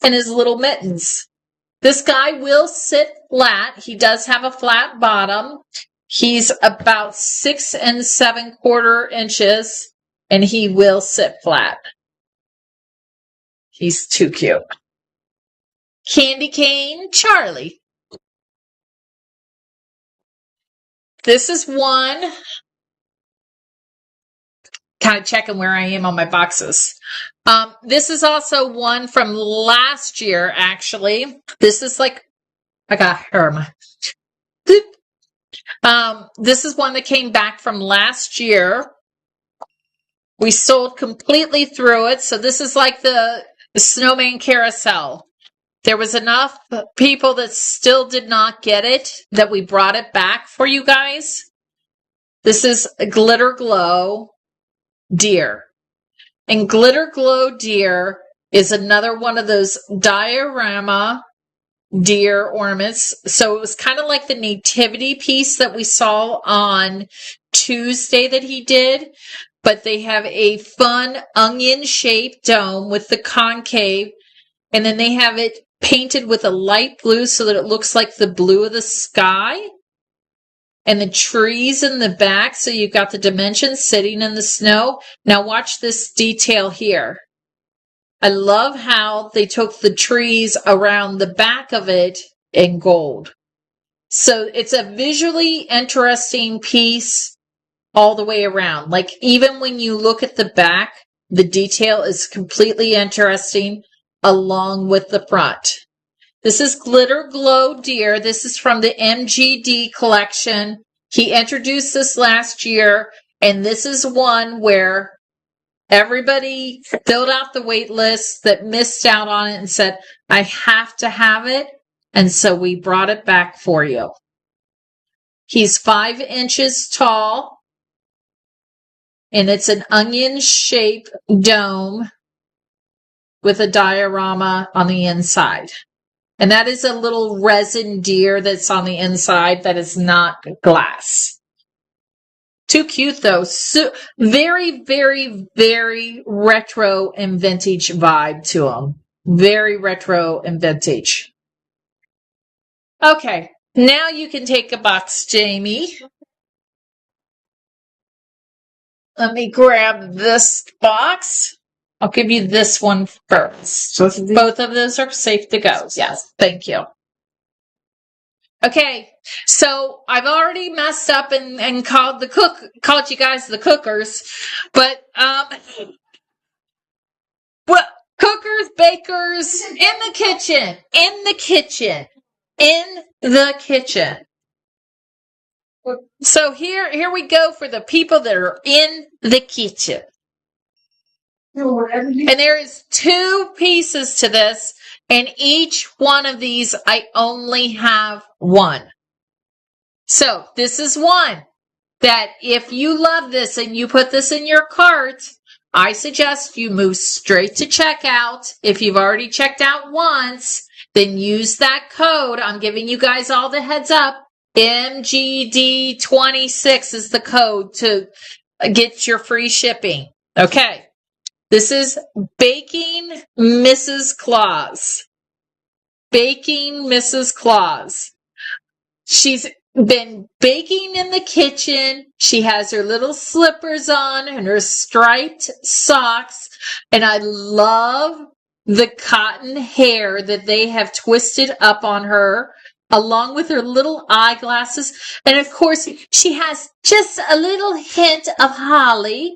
And his little mittens. This guy will sit flat. He does have a flat bottom. He's about 6 7/4 inches, and he will sit flat. He's too cute. Candy Cane Charlie. This is one, kind of checking where I am on my boxes. This is also one from last year, actually. This is like, I got her. This is one that came back from last year. We sold completely through it. So this is like the snowman carousel. There was enough people that still did not get it that we brought it back for you guys. This is Glitter Glow Deer. And Glitter Glow Deer is another one of those diorama deer ornaments. So it was kind of like the nativity piece that we saw on Tuesday that he did. But they have a fun onion-shaped dome with the concave. And then they have it painted with a light blue so that it looks like the blue of the sky. And the trees in the back, so you've got the dimensions sitting in the snow. Now watch this detail here. I love how they took the trees around the back of it in gold. So it's a visually interesting piece all the way around. Like even when you look at the back, the detail is completely interesting along with the front. This is Glitter Glow Deer. This is from the MGD Collection. He introduced this last year, and this is one where everybody filled out the wait list that missed out on it and said, I have to have it. And so we brought it back for you. He's 5 inches tall, and it's an onion-shaped dome with a diorama on the inside. And that is a little resin deer that's on the inside that is not glass. Too cute though. So, very, very, very retro and vintage vibe to them. Very retro and vintage. Okay, now you can take a box, Jamie. Let me grab this box. I'll give you this one first. Both of those are safe to go. Yes, thank you. Okay, so I've already messed up and called you guys the cookers, but well, cookers, bakers in the kitchen, in the kitchen, in the kitchen. So here we go for the people that are in the kitchen. And there is 2 pieces to this, and each one of these I only have 1. So this is one that if you love this and you put this in your cart, I suggest you move straight to checkout. If you've already checked out once, then use that code. I'm giving you guys all the heads up. MGD26 is the code to get your free shipping. Okay. This is Baking Mrs. Claus. Baking Mrs. Claus. She's been baking in the kitchen. She has her little slippers on and her striped socks. And I love the cotton hair that they have twisted up on her, along with her little eyeglasses. And of course, she has just a little hint of holly.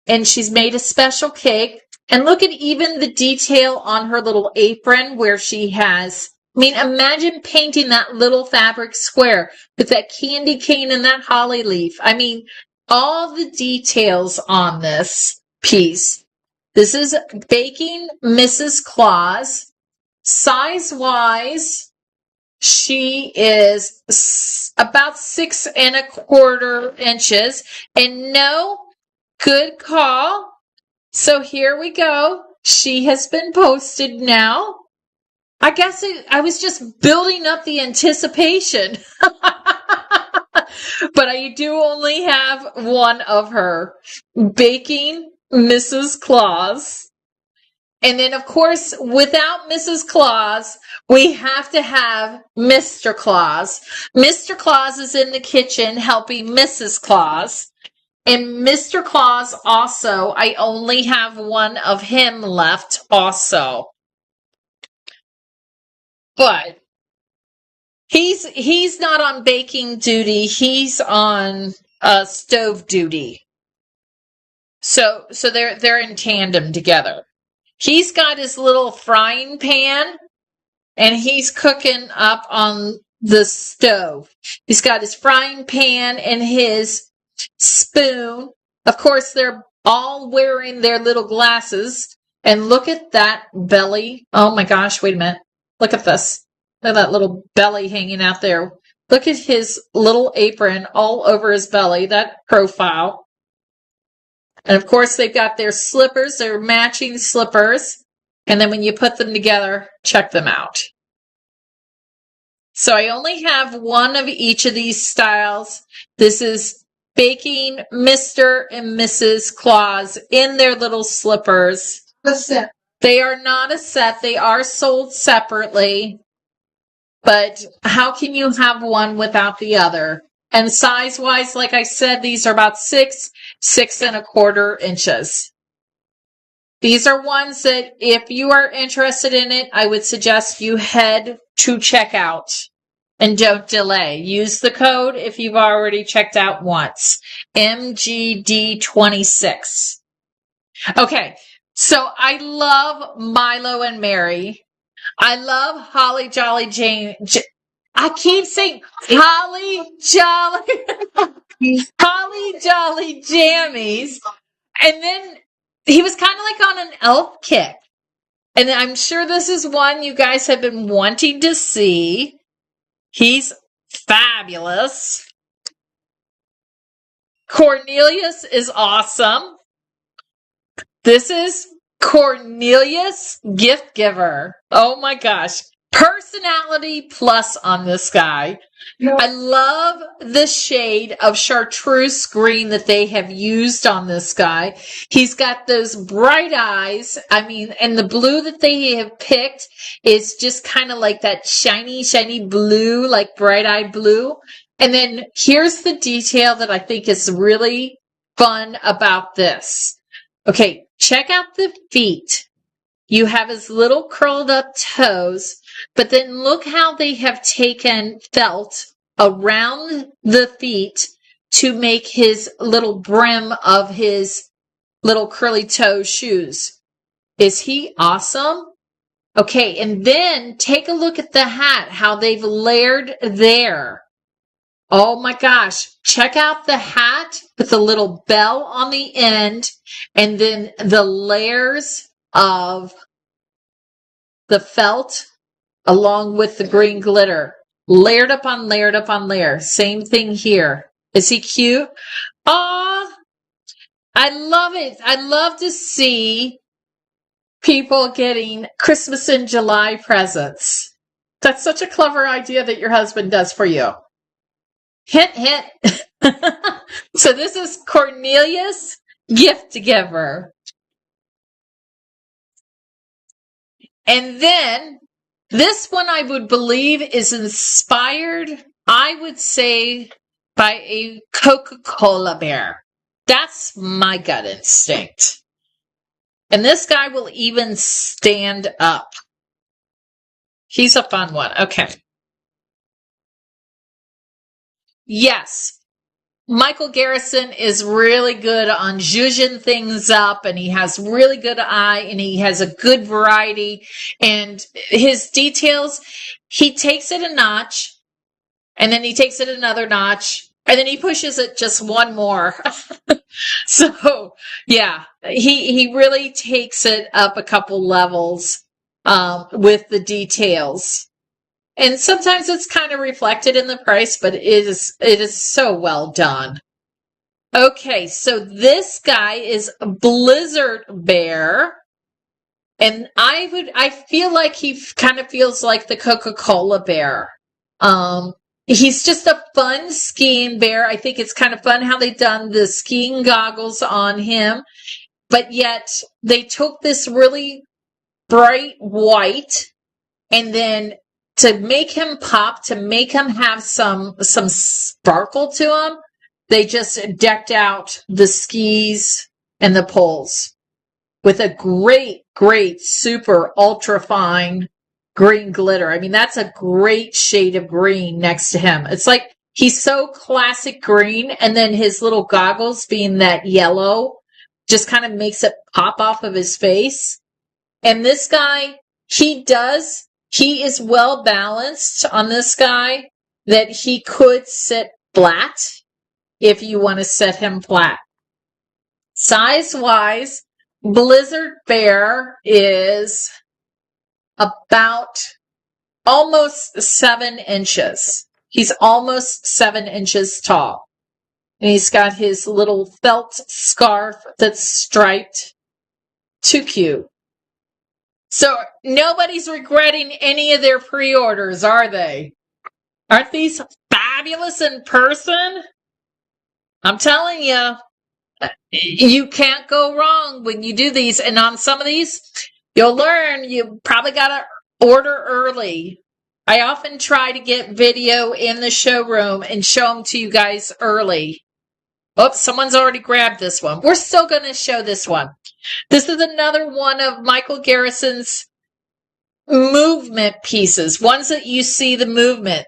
And she's made a special cake. And look at even the detail on her little apron where she has, imagine painting that little fabric square with that candy cane and that holly leaf. All the details on this piece. This is Baking Mrs. Claus. Size-wise, she is about 6 1/4 inches. And no, good call. So here we go. She has been posted now. I guess I was just building up the anticipation. But I do only have 1 of her. Baking Mrs. Claus. And then, of course, without Mrs. Claus, we have to have Mr. Claus. Mr. Claus is in the kitchen helping Mrs. Claus. And Mr. Claus also, I only have 1 of him left also. But he's not on baking duty. He's on stove duty. So they're in tandem together. He's got his little frying pan and he's cooking up on the stove. He's got his frying pan and his spoon. Of course, they're all wearing their little glasses. And look at that belly. Oh my gosh, wait a minute. Look at this. Look at that little belly hanging out there. Look at his little apron all over his belly, that profile. And of course, they've got their slippers, their matching slippers. And then when you put them together, check them out. So I only have 1 of each of these styles. This is Baking Mr. and Mrs. Claus in their little slippers. The set. They are not a set. They are sold separately. But how can you have one without the other? And size-wise, like I said, these are about 6 1/4 inches. These are ones that if you are interested in it, I would suggest you head to checkout and don't delay. Use the code if you've already checked out once. MGD26. Okay, so I love Milo and Mary. I love Holly Jolly Jane. I keep saying Holly Jolly Jammies. And then he was kind of like on an elf kick. And I'm sure this is one you guys have been wanting to see. He's fabulous. Cornelius is awesome. This is Cornelius Gift Giver. Oh my gosh. Personality plus on this guy. I love the shade of chartreuse green that they have used on this guy. He's got those bright eyes. And the blue that they have picked is just kind of like that shiny, shiny blue, like bright eye blue. And then here's the detail that I think is really fun about this. Okay, check out the feet. You have his little curled up toes, but then look how they have taken felt around the feet to make his little brim of his little curly toe shoes. Is he awesome? Okay, and then take a look at the hat, how they've layered there. Oh my gosh, check out the hat with the little bell on the end, and then the layers of the felt along with the green glitter. Layered up on layered up on layer. Same thing here. Is he cute? Aw, I love it. I love to see people getting Christmas in July presents. That's such a clever idea that your husband does for you. Hint, hint. So this is Cornelius, gift giver. And then this one I would believe is inspired, I would say, by a Coca-Cola bear. That's my gut instinct. And this guy will even stand up. He's a fun one. Okay. Yes. Michael Garrison is really good on zhuzhing things up, and he has really good eye, and he has a good variety, and his details, he takes it a notch, and then he takes it another notch, and then he pushes it just one more. So, yeah, he really takes it up a couple levels with the details. And sometimes it's kind of reflected in the price, but it is so well done. Okay, so this guy is Blizzard Bear. And I feel like he kind of feels like the Coca-Cola bear. He's just a fun skiing bear. I think it's kind of fun how they've done the skiing goggles on him. But yet they took this really bright white, and then to make him pop, to make him have some sparkle to him, they just decked out the skis and the poles with a great, super ultra fine green glitter. I mean, that's a great shade of green next to him. It's like he's so classic green, and then his little goggles being that yellow just kind of makes it pop off of his face. And this guy, he is well balanced on this guy that he could sit flat if you want to set him flat. Size-wise, Blizzard Bear is about almost 7 inches. He's almost 7 inches tall. And he's got his little felt scarf that's striped. Too cute. So nobody's regretting any of their pre-orders, are they? Aren't these fabulous in person? I'm telling you, you can't go wrong when you do these. And on some of these, you'll learn you probably got to order early. I often try to get video in the showroom and show them to you guys early. Oops, someone's already grabbed this one. We're still going to show this one. This is another one of Michael Garrison's movement pieces, ones that you see the movement.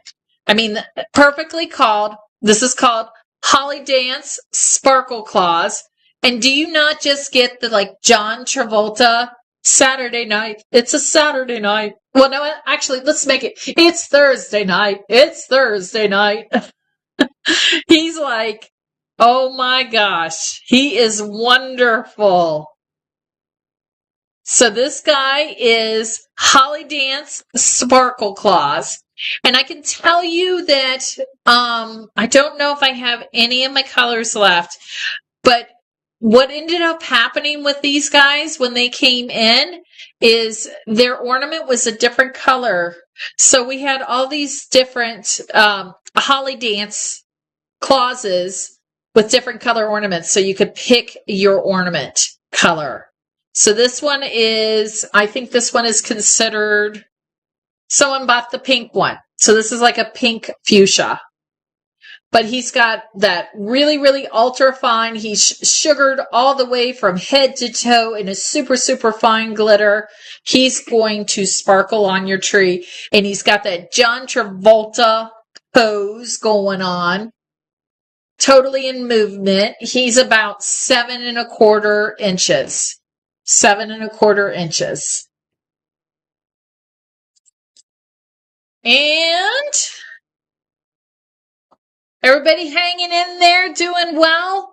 I mean, perfectly called. This is called Holly Dance Sparkle Claws. And do you not just get the like John Travolta Saturday night? It's a Saturday night. Well, no, actually, let's make it. It's Thursday night. It's Thursday night. He's like, oh my gosh, he is wonderful. So this guy is Holly Dance Sparkle Claws. And I can tell you that I don't know if I have any of my colors left, but what ended up happening with these guys when they came in is their ornament was a different color. So we had all these different Holly Dance clauses with different color ornaments, so you could pick your ornament color. So this one is, I think this one is considered, someone bought the pink one. So this is like a pink fuchsia. but he's got that really, really ultra fine. He's sugared all the way from head to toe in a super, super fine glitter. He's going to sparkle on your tree. And he's got that John Travolta pose going on. Totally in movement. He's about 7¼ inches. 7¼ inches. And everybody hanging in there, doing well?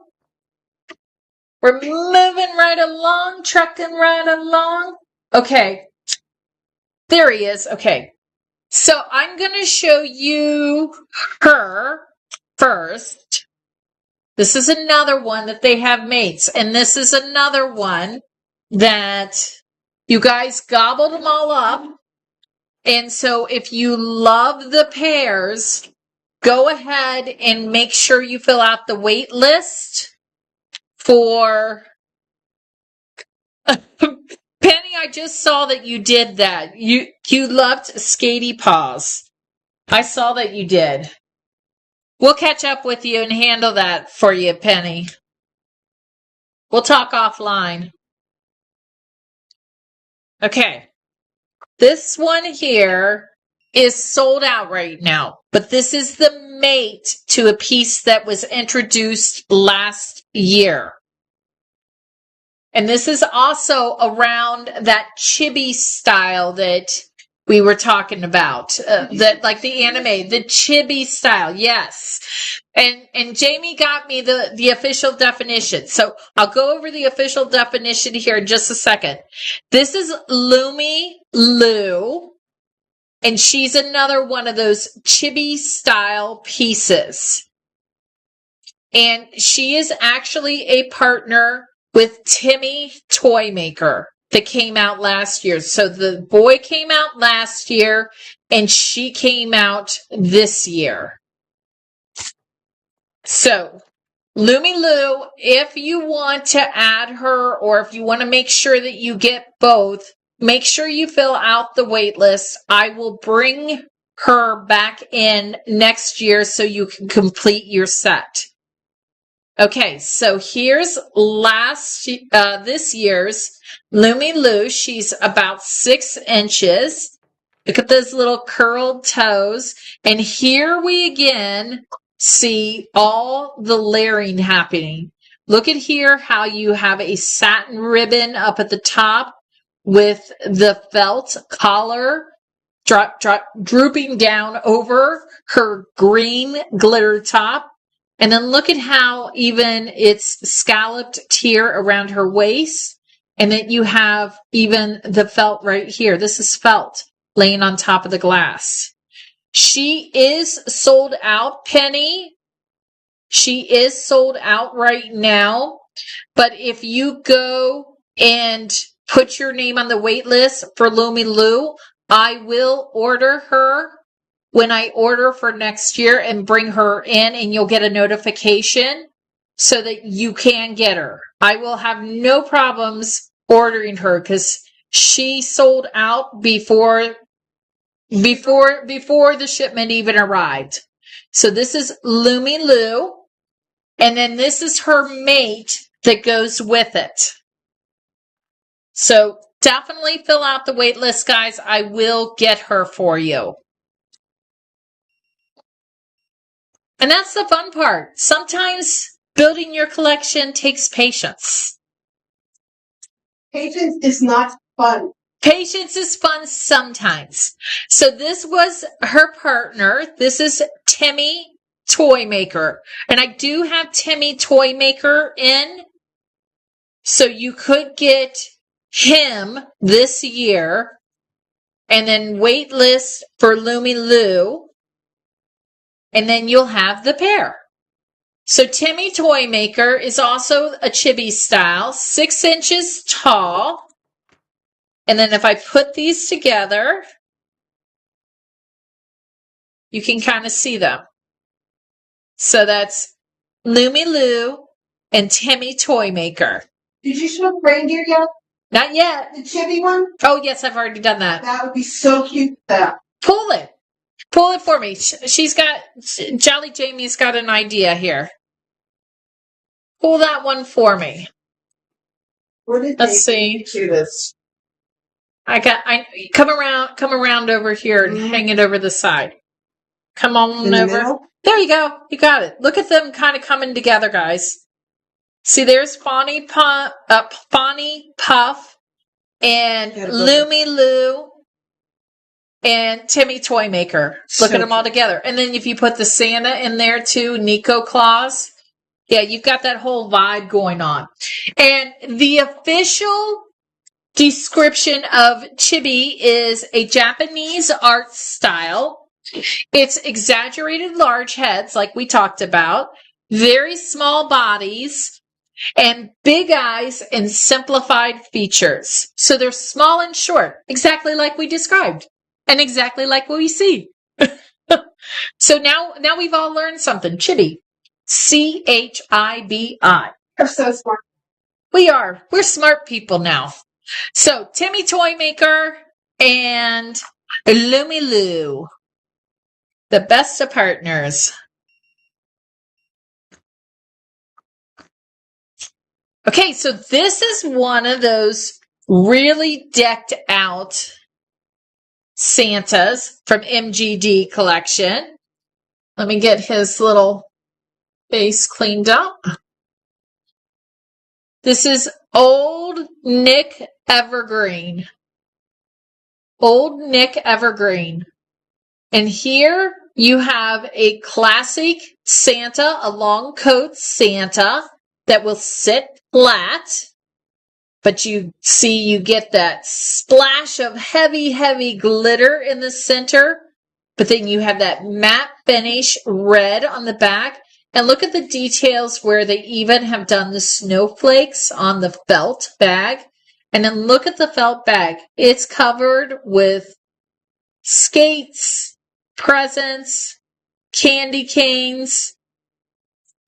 We're moving right along, trucking right along. Okay. There he is. Okay. So I'm going to show you her first. This is another one that they have mates. And this is another one that you guys gobbled them all up. And so if you love the pairs, go ahead and make sure you fill out the wait list for Penny. I just saw that you did that. You loved Skatey Paws. I saw that you did. We'll catch up with you and handle that for you, Penny. We'll talk offline. Okay. This one here is sold out right now, but this is the mate to a piece that was introduced last year. And this is also around that chibi style that we were talking about, that like the anime, the chibi style. Yes. And Jamie got me the official definition. So I'll go over the official definition here in just a second. This is Lumi Lou, and she's another one of those chibi style pieces. And she is actually a partner with Timmy Toymaker that came out last year. So the boy came out last year and she came out this year. So Lumi Lou, if you want to add her or if you want to make sure that you get both, make sure you fill out the wait list. I will bring her back in next year so you can complete your set. Okay, so here's this year's Lumi Lou. She's about 6 inches. Look at those little curled toes. And here we again see all the layering happening. Look at here how you have a satin ribbon up at the top with the felt collar drooping down over her green glitter top. And then look at how even it's scalloped here around her waist. And then you have even the felt right here. This is felt laying on top of the glass. She is sold out, Penny. She is sold out right now. But if you go and put your name on the wait list for Lumi Lou, I will order her when I order for next year and bring her in, and you'll get a notification so that you can get her. I will have no problems ordering her because she sold out before the shipment even arrived. So this is Lumi Lou, and then this is her mate that goes with it. So definitely fill out the wait list, guys. I will get her for you. And that's the fun part. Sometimes building your collection takes patience. Patience is not fun. Patience is fun sometimes. So this was her partner. This is Timmy Toymaker. And I do have Timmy Toymaker in. So you could get him this year. And then wait list for Lumi Lou. And then you'll have the pair. So Timmy Toymaker is also a chibi style, 6 inches tall. And then if I put these together, you can kind of see them. So that's Lumi Lou and Timmy Toymaker. Did you show reindeer yet? Not yet. The chibi one? Oh, yes, I've already done that. That would be so cute. That. Pull it. Pull it for me. Jolly Jamie's got an idea here. Pull that one for me. Let's see. Cutest. Come around over here and hang it over the side. Come on over. Middle? There you go. You got it. Look at them kind of coming together, guys. See, there's Fawny Puff and Loomy Lou and Timmy Toymaker. Look at them all together. And then if you put the Santa in there too, Nico Claus, yeah, you've got that whole vibe going on. And the official description of chibi is a Japanese art style. It's exaggerated large heads, like we talked about, very small bodies, and big eyes and simplified features. So they're small and short, exactly like we described, and exactly like what we see. So now we've all learned something. Chibi. Chibi. You're so smart. We are. We're smart people now. So Timmy Toymaker and Loomy Lou. The best of partners. Okay, so this is one of those really decked out Santas from MGD Collection. Let me get his little face cleaned up. This is Old Nick Evergreen. Old Nick Evergreen. And here you have a classic Santa, a long coat Santa that will sit flat. But you see, you get that splash of heavy, heavy glitter in the center. But then you have that matte finish red on the back. And look at the details where they even have done the snowflakes on the felt bag. And then look at the felt bag. It's covered with skates, presents, candy canes.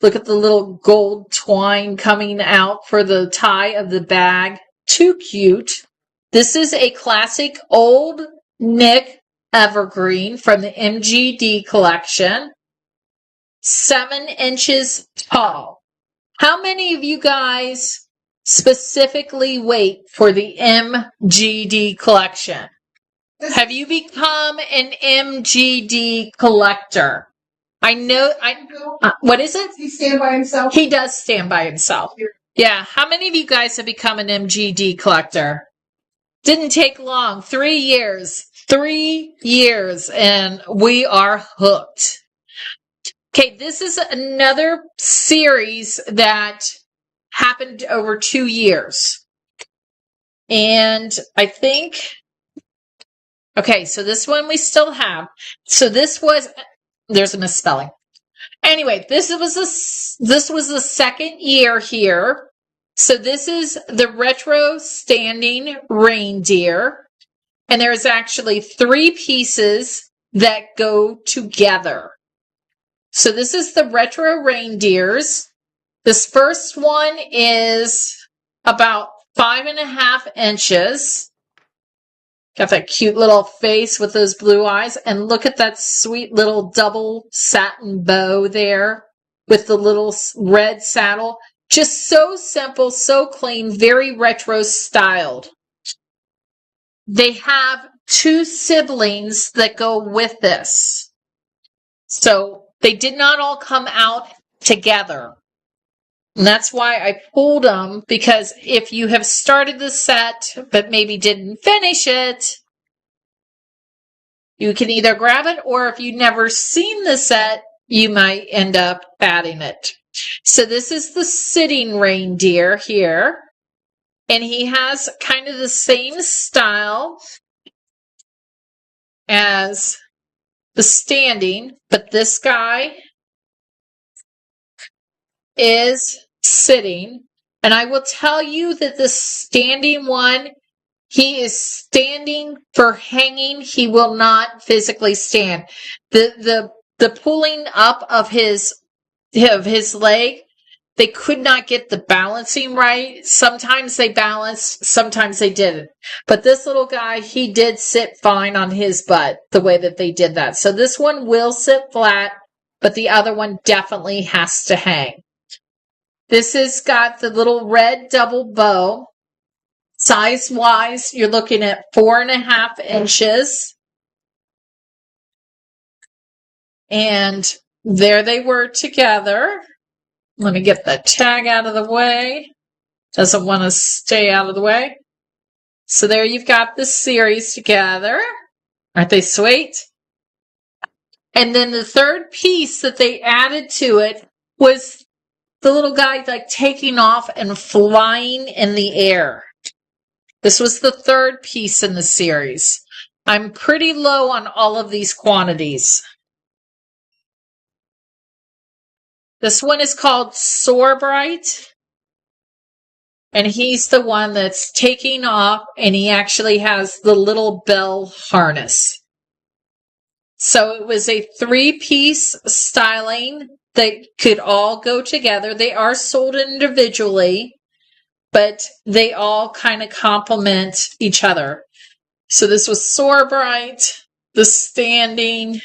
Look at the little gold twine coming out for the tie of the bag. Too cute. This is a classic Old Nick Evergreen from the MGD Collection. 7 inches tall. How many of you guys specifically wait for the MGD Collection? Have you become an MGD collector? I know. What is it? Does he stand by himself? He does stand by himself. Yeah. How many of you guys have become an MGD collector? Didn't take long. 3 years. 3 years. And we are hooked. Okay. This is another series that happened over 2 years. And I think... Okay, so this one we still have. So there's a misspelling. Anyway, this was the second year here. So this is the retro standing reindeer. And there's actually 3 pieces that go together. So this is the retro reindeers. This first one is about 5.5 inches. Got that cute little face with those blue eyes. And look at that sweet little double satin bow there with the little red saddle. Just so simple, so clean, very retro styled. They have 2 siblings that go with this. So they did not all come out together. And that's why I pulled them, because if you have started the set but maybe didn't finish it, you can either grab it, or if you've never seen the set, you might end up adding it. So this is the sitting reindeer here, and he has kind of the same style as the standing, but this guy is sitting. And I will tell you that the standing one, he is standing for hanging. He will not physically stand. The pulling up of his leg they could not get the balancing right. Sometimes they balanced, sometimes they didn't. But this little guy, he did sit fine on his butt the way that they did that. So this one will sit flat, but the other one definitely has to hang. This has got the little red double bow. Size-wise, you're looking at 4.5 inches. And there they were together. Let me get the tag out of the way. Doesn't want to stay out of the way. So there you've got the series together. Aren't they sweet? And then the third piece that they added to it was the little guy like taking off and flying in the air. This was the third piece in the series. I'm pretty low on all of these quantities. This one is called Soar Bright. And he's the one that's taking off, and he actually has the little bell harness. So it was a 3-piece styling that could all go together. They are sold individually, but they all kind of complement each other. So this was Soar Bright, the standing,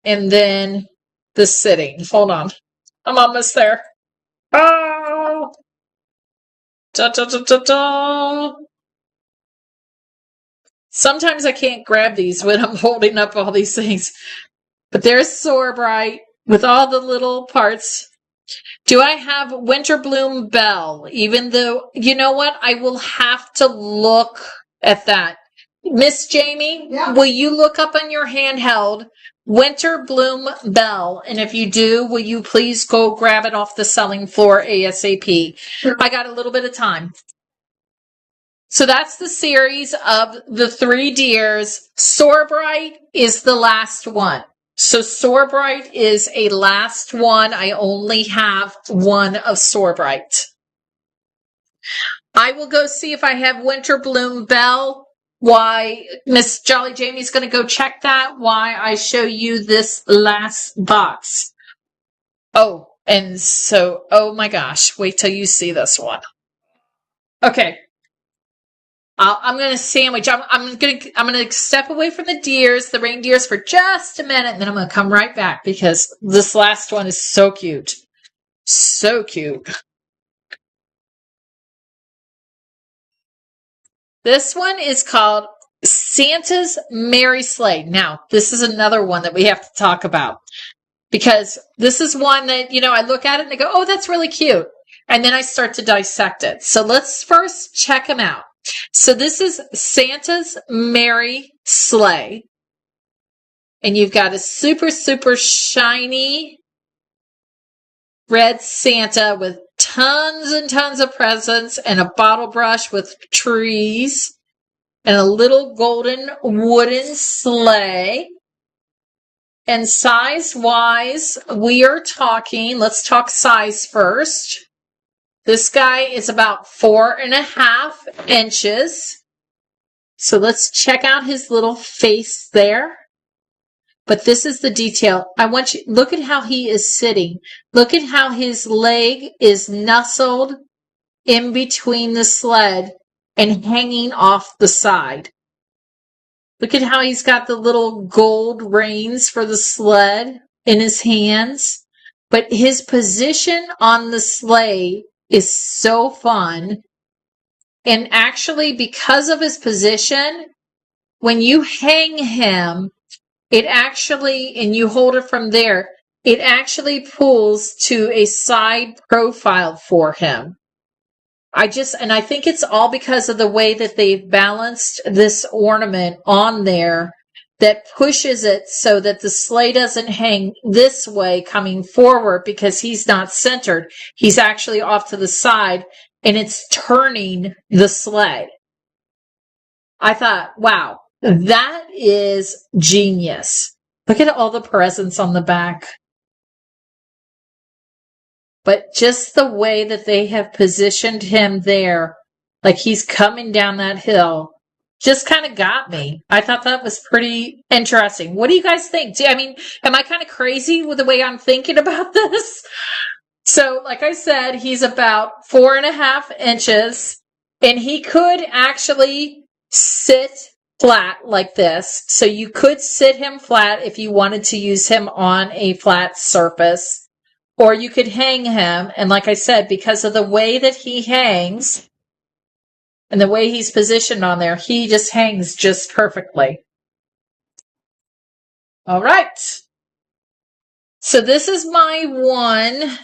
and then the sitting. Hold on. I'm almost there. Oh! Da, da, da, da, da. Sometimes I can't grab these when I'm holding up all these things. But there's Soar Bright with all the little parts. Do I have Winter Bloom Bell? Even though, you know what? I will have to look at that. Miss Jamie, Yeah. Will you look up on your handheld Winter Bloom Bell? And if you do, will you please go grab it off the selling floor ASAP? Sure. I got a little bit of time. So that's the series of the 3 deers. Soar Bright is the last one. So Soar Bright is a last one. I only have one of Soar Bright. I will go see if I have Winter Bloom Bell. Why Miss Jolly Jamie's going to go check that. Why I show you this last box. Oh, and so, oh my gosh, wait till you see this one. Okay. I'm going to sandwich. I'm going to step away from the reindeers for just a minute, and then I'm going to come right back because this last one is so cute. So cute. This one is called Santa's Merry Sleigh. Now, this is another one that we have to talk about because this is one that, I look at it and I go, oh, that's really cute. And then I start to dissect it. So let's first check them out. So this is Santa's Merry Sleigh. And you've got a super, super shiny red Santa with tons and tons of presents and a bottle brush with trees and a little golden wooden sleigh. And size-wise, we are talking, let's talk size first. This guy is about 4.5 inches. So let's check out his little face there. But this is the detail. I want you, look at how he is sitting. Look at how his leg is nestled in between the sled and hanging off the side. Look at how he's got the little gold reins for the sled in his hands. But his position on the sleigh is so fun. And actually, because of his position, when you hang him, it actually, and you hold it from there, it actually pulls to a side profile for him. I think it's all because of the way that they've balanced this ornament on there that pushes it so that the sleigh doesn't hang this way coming forward because he's not centered. He's actually off to the side and it's turning the sleigh. I thought, wow, that is genius. Look at all the presents on the back. But just the way that they have positioned him there, like he's coming down that hill, just kind of got me. I thought that was pretty interesting. What do you guys think? Am I kind of crazy with the way I'm thinking about this? So, like I said, he's about 4.5 inches, and he could actually sit flat like this. So you could sit him flat if you wanted to use him on a flat surface, or you could hang him. And like I said, because of the way that he hangs and the way he's positioned on there, he just hangs just perfectly. All right. So this is my one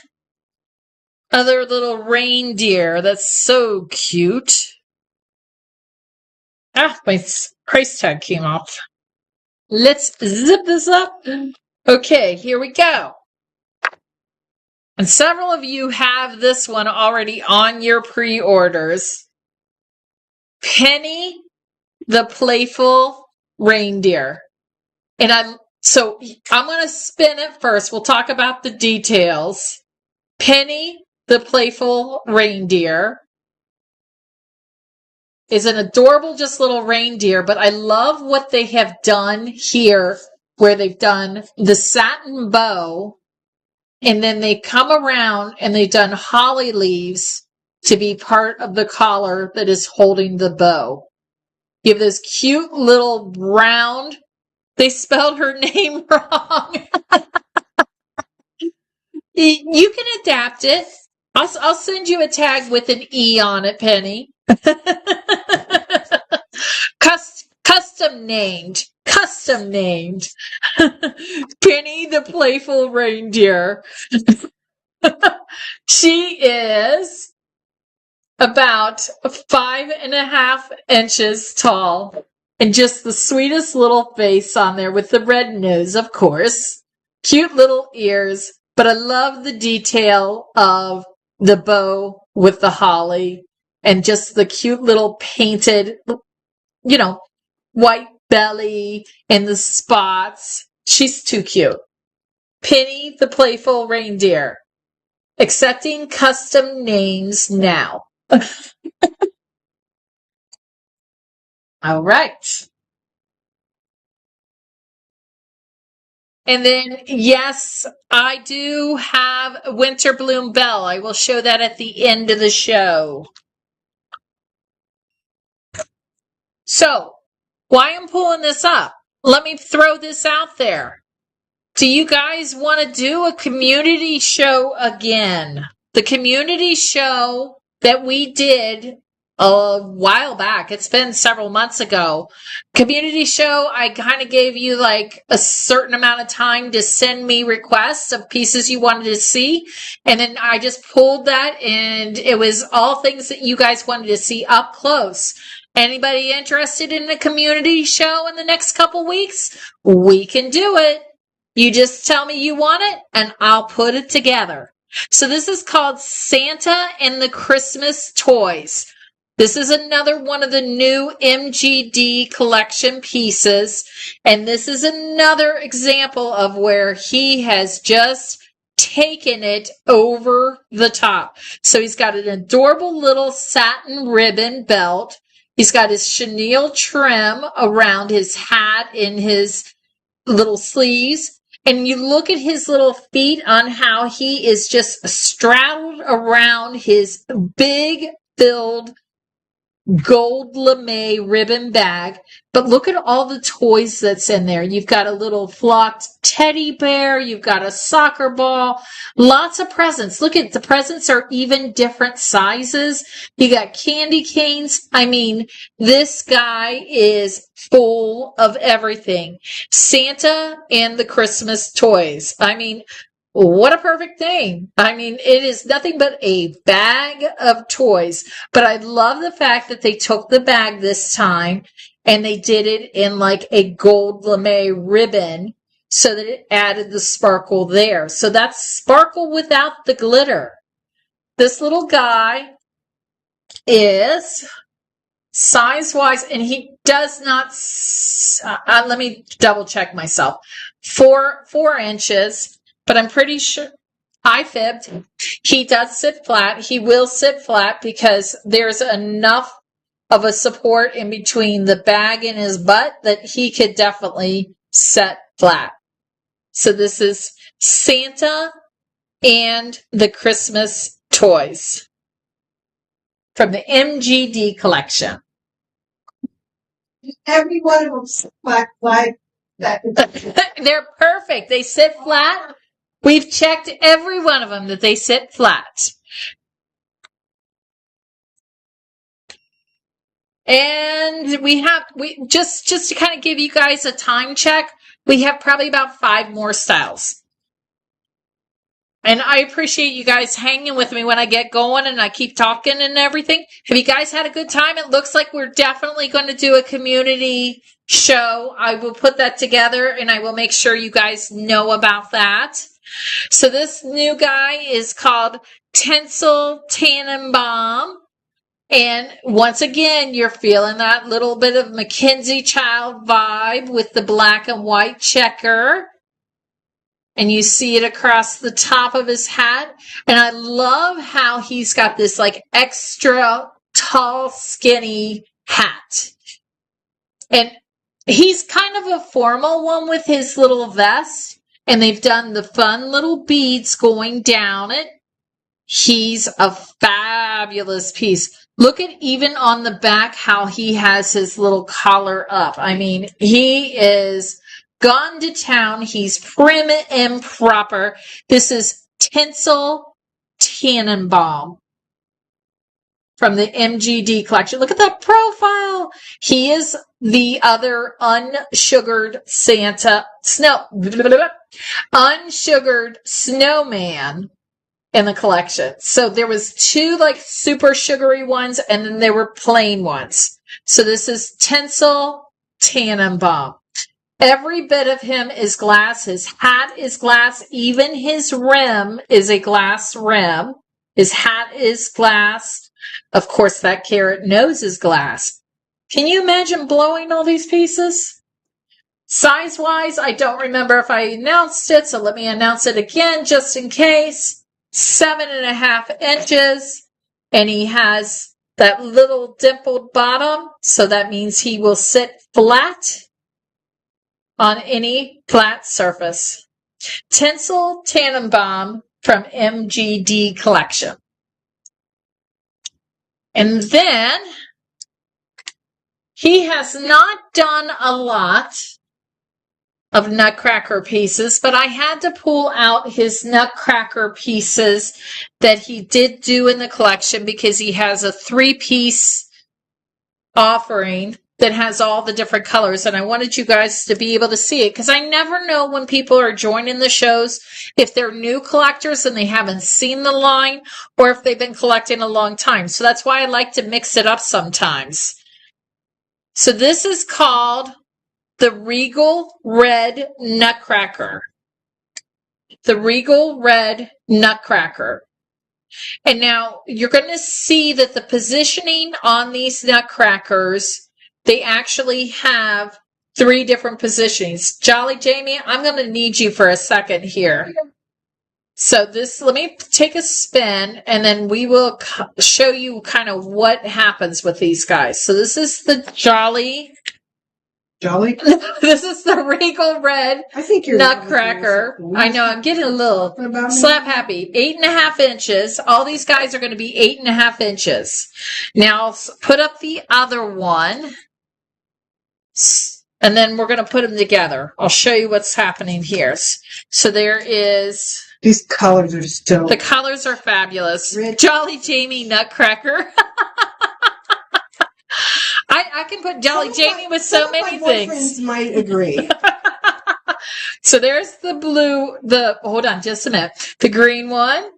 other little reindeer that's so cute. Ah, my price tag came off. Let's zip this up. Okay, here we go. And several of you have this one already on your pre-orders. Penny the Playful Reindeer. And I'm going to spin it first. We'll talk about the details. Penny the Playful Reindeer is an adorable just little reindeer, but I love what they have done here, where they've done the satin bow, and then they come around and they've done holly leaves to be part of the collar that is holding the bow. You have this cute little round. They spelled her name wrong. You can adapt it. I'll send you a tag with an E on it, Penny. Custom named. Penny the Playful Reindeer. She is about 5.5 inches tall, and just the sweetest little face on there with the red nose, of course. Cute little ears, but I love the detail of the bow with the holly and just the cute little painted, white belly and the spots. She's too cute. Penny the Playful Reindeer. Accepting custom names now. All right. And then, yes, I do have Winter Bloom Bell. I will show that at the end of the show. So, why I'm pulling this up? Let me throw this out there. Do you guys want to do a community show again? The community show that we did a while back. It's been several months ago. Community show, I kind of gave you like a certain amount of time to send me requests of pieces you wanted to see. And then I just pulled that, and it was all things that you guys wanted to see up close. Anybody interested in a community show in the next couple weeks? We can do it. You just tell me you want it, and I'll put it together. So this is called Santa and the Christmas Toys. This is another one of the new MGD Collection pieces, and this is another example of where he has just taken it over the top. So he's got an adorable little satin ribbon belt. He's got his chenille trim around his hat and his little sleeves. And you look at his little feet on how he is just straddled around his big filled gold lame ribbon bag. But look at all the toys that's in there. You've got a little flocked teddy bear. You've got a soccer ball. Lots of presents. Look at the presents are even different sizes. You got candy canes. I mean, this guy is full of everything. Santa and the Christmas toys. I mean, what a perfect thing. I mean, it is nothing but a bag of toys. But I love the fact that they took the bag this time and they did it in like a gold lame ribbon so that it added the sparkle there. So that's sparkle without the glitter. This little guy is size-wise, and he does not, let me double check myself, 4 inches. But I'm pretty sure I fibbed. He does sit flat. He will sit flat because there's enough of a support in between the bag and his butt that he could definitely set flat. So this is Santa and the Christmas toys from the MGD collection. Every one of them like that. They're perfect. They sit flat. We've checked every one of them that they sit flat. And we just to kind of give you guys a time check, we have probably about 5 more styles. And I appreciate you guys hanging with me when I get going and I keep talking and everything. Have you guys had a good time? It looks like we're definitely going to do a community show. I will put that together and I will make sure you guys know about that. So this new guy is called Tinsel Tannenbaum. And once again, you're feeling that little bit of Mackenzie Child vibe with the black and white checker. And you see it across the top of his hat. And I love how he's got this like extra tall, skinny hat. And he's kind of a formal one with his little vest. And they've done the fun little beads going down it. He's a fabulous piece. Look at even on the back how he has his little collar up. I mean, he is gone to town. He's prim and proper. This is Tinsel Tannenbaum from the MGD collection. Look at that profile. He is the other unsugared unsugared snowman in the collection. So there was 2 like super sugary ones and then there were plain ones. So this is Tinsel Tannenbaum. Every bit of him is glass. His hat is glass. Even his rim is a glass rim. His hat is glass. Of course, that carrot nose is glass. Can you imagine blowing all these pieces? Size-wise, I don't remember if I announced it, so let me announce it again just in case. 7.5 inches. And he has that little dimpled bottom, so that means he will sit flat on any flat surface. Tinsel Tannenbaum from MGD Collection. And then he has not done a lot of nutcracker pieces, but I had to pull out his nutcracker pieces that he did do in the collection because he has a 3-piece offering that has all the different colors, and I wanted you guys to be able to see it because I never know when people are joining the shows if they're new collectors and they haven't seen the line or if they've been collecting a long time. So that's why I like to mix it up sometimes. So this is called the Regal Red Nutcracker. The Regal Red Nutcracker. And now you're going to see that the positioning on these nutcrackers, they actually have 3 different positionings. Jolly Jamie, I'm going to need you for a second here. So let me take a spin and then we will show you kind of what happens with these guys. So this is the Jolly. This is the Regal Red Nutcracker. I know, I'm getting a little slap happy. 8.5 inches. All these guys are going to be 8.5 inches. Now put up the other one. And then we're going to put them together. I'll show you what's happening here. So there is... These colors are still... The colors are fabulous. Rich. Jolly Jamie Nutcracker. I can put Jolly Jamie with so many things. My boyfriends might agree. So there's the blue, hold on just a minute. The green one.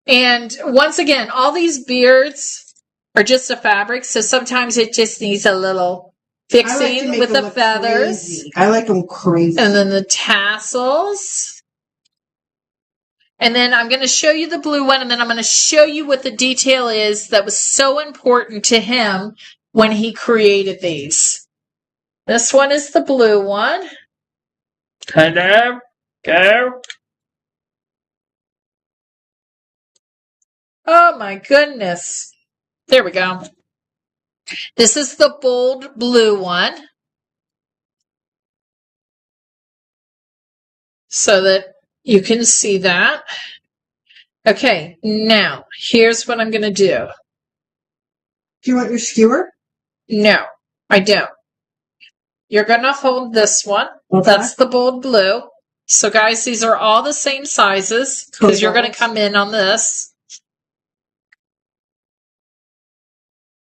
And once again, all these beards are just a fabric. So sometimes it just needs a little fixing with the feathers. Crazy. I like them crazy. And then the tassels. And then I'm going to show you the blue one, and then I'm going to show you what the detail is that was so important to him when he created these. This one is the blue one. Hello, go. Oh my goodness. There we go. This is the bold blue one. So that you can see that. Okay, now, here's what I'm going to do. Do you want your skewer? No, I don't. You're going to hold this one. Okay. That's the bold blue. So, guys, these are all the same sizes because you're going to come in on this.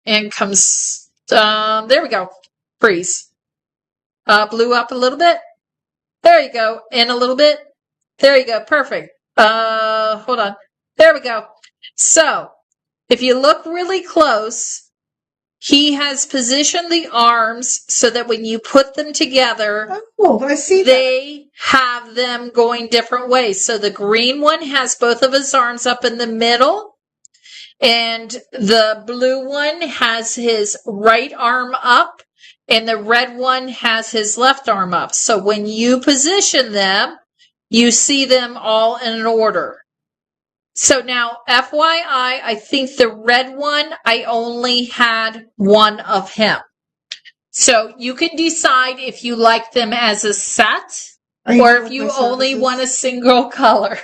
And comes, there we go. Freeze. Blue up a little bit. There you go. In a little bit. There you go. Perfect. Hold on. There we go. So, if you look really close, he has positioned the arms so that when you put them together, I see they have them going different ways. So the green one has both of his arms up in the middle, and the blue one has his right arm up, and the red one has his left arm up. So when you position them, you see them all in an order. So now, FYI, I think the red one, I only had one of him. So you can decide if you like them as a set or if you only want a single color.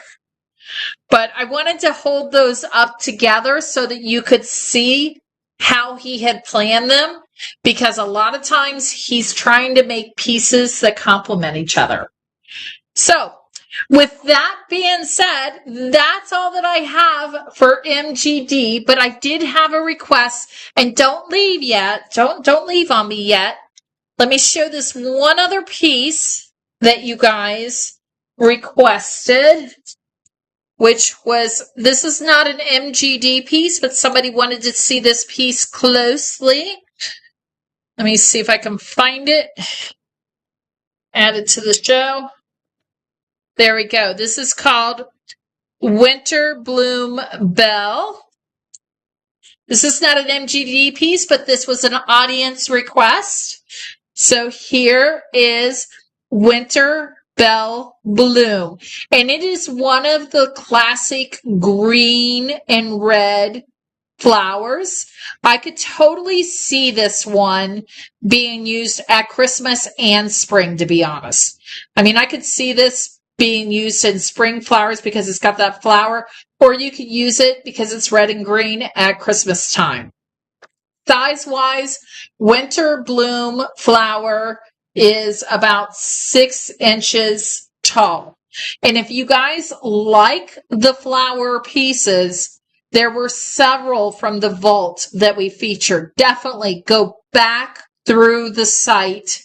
But I wanted to hold those up together so that you could see how he had planned them, because a lot of times he's trying to make pieces that complement each other. So, with that being said, that's all that I have for MGD, but I did have a request, and don't leave yet. Don't leave on me yet. Let me show this one other piece that you guys requested, which was, this is not an MGD piece, but somebody wanted to see this piece closely. Let me see if I can find it. Add it to the show. There we go. This is called Winter Bloom Bell. This is not an MGD piece, but this was an audience request. So here is Winter Bell Bloom. And it is one of the classic green and red flowers. I could totally see this one being used at Christmas and spring, to be honest. I mean, I could see this being used in spring flowers because it's got that flower, or you could use it because it's red and green at Christmas time. Size-wise, Winter Bloom flower is about 6 inches tall. And if you guys like the flower pieces, there were several from the vault that we featured. Definitely go back through the site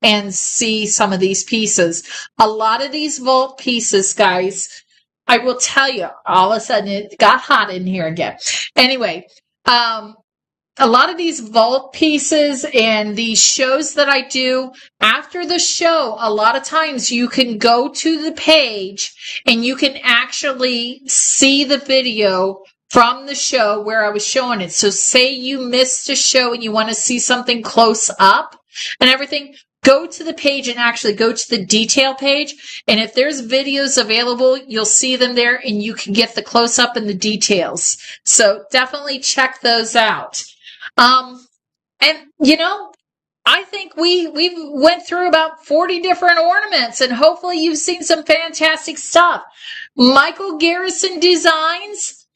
and see some of these pieces. A lot of these vault pieces, guys, I will tell you, all of a sudden it got hot in here again. Anyway, a lot of these vault pieces and these shows that I do, after the show, a lot of times you can go to the page and you can actually see the video from the show where I was showing it. So say you missed a show and you want to see something close up and everything, go to the page and actually go to the detail page. And if there's videos available, you'll see them there and you can get the close up and the details. So definitely check those out. And you know, I think we went through about 40 different ornaments, and hopefully you've seen some fantastic stuff. Michael Garrison Designs,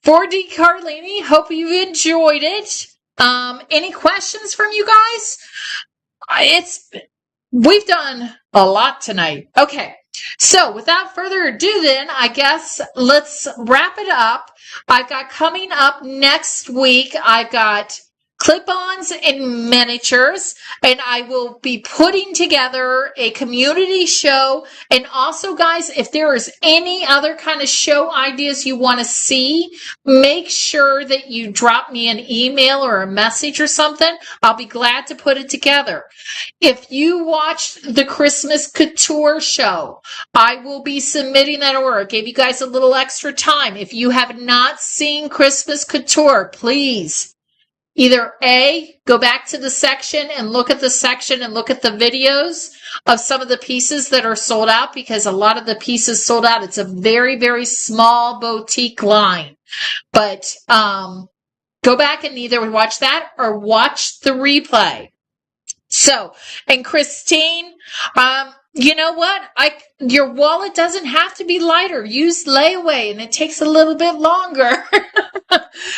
4D Carlini, hope you enjoyed it. Any questions from you guys? We've done a lot tonight. Okay. So without further ado then, I guess let's wrap it up. I've got coming up next week, I've got clip-ons and miniatures, and I will be putting together a community show. And also, guys, if there is any other kind of show ideas you want to see, make sure that you drop me an email or a message or something. I'll be glad to put it together. If you watched the Christmas Couture show, I will be submitting that order. I gave you guys a little extra time. If you have not seen Christmas Couture, please either A, go back to the section and look at the section and look at the videos of some of the pieces that are sold out, because a lot of the pieces sold out. It's a very, very small boutique line. But go back and either watch that or watch the replay. So, and Christine, you know what? Your wallet doesn't have to be lighter. Use layaway and it takes a little bit longer.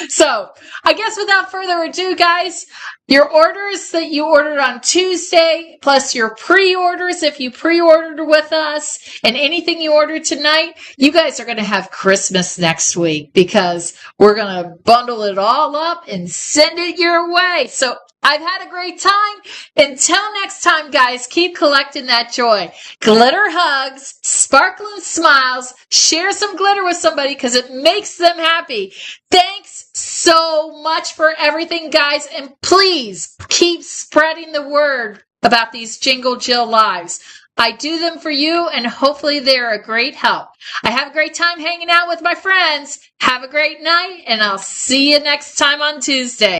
So I guess without further ado, guys, your orders that you ordered on Tuesday, plus your pre-orders if you pre-ordered with us, and anything you ordered tonight, you guys are going to have Christmas next week because we're going to bundle it all up and send it your way. So I've had a great time. Until next time, guys, keep collecting that joy. Glitter hugs, sparkling smiles, share some glitter with somebody because it makes them happy. Thanks so much for everything, guys, and please keep spreading the word about these Jingle Jill lives. I do them for you, and hopefully they're a great help. I have a great time hanging out with my friends. Have a great night, and I'll see you next time on Tuesday.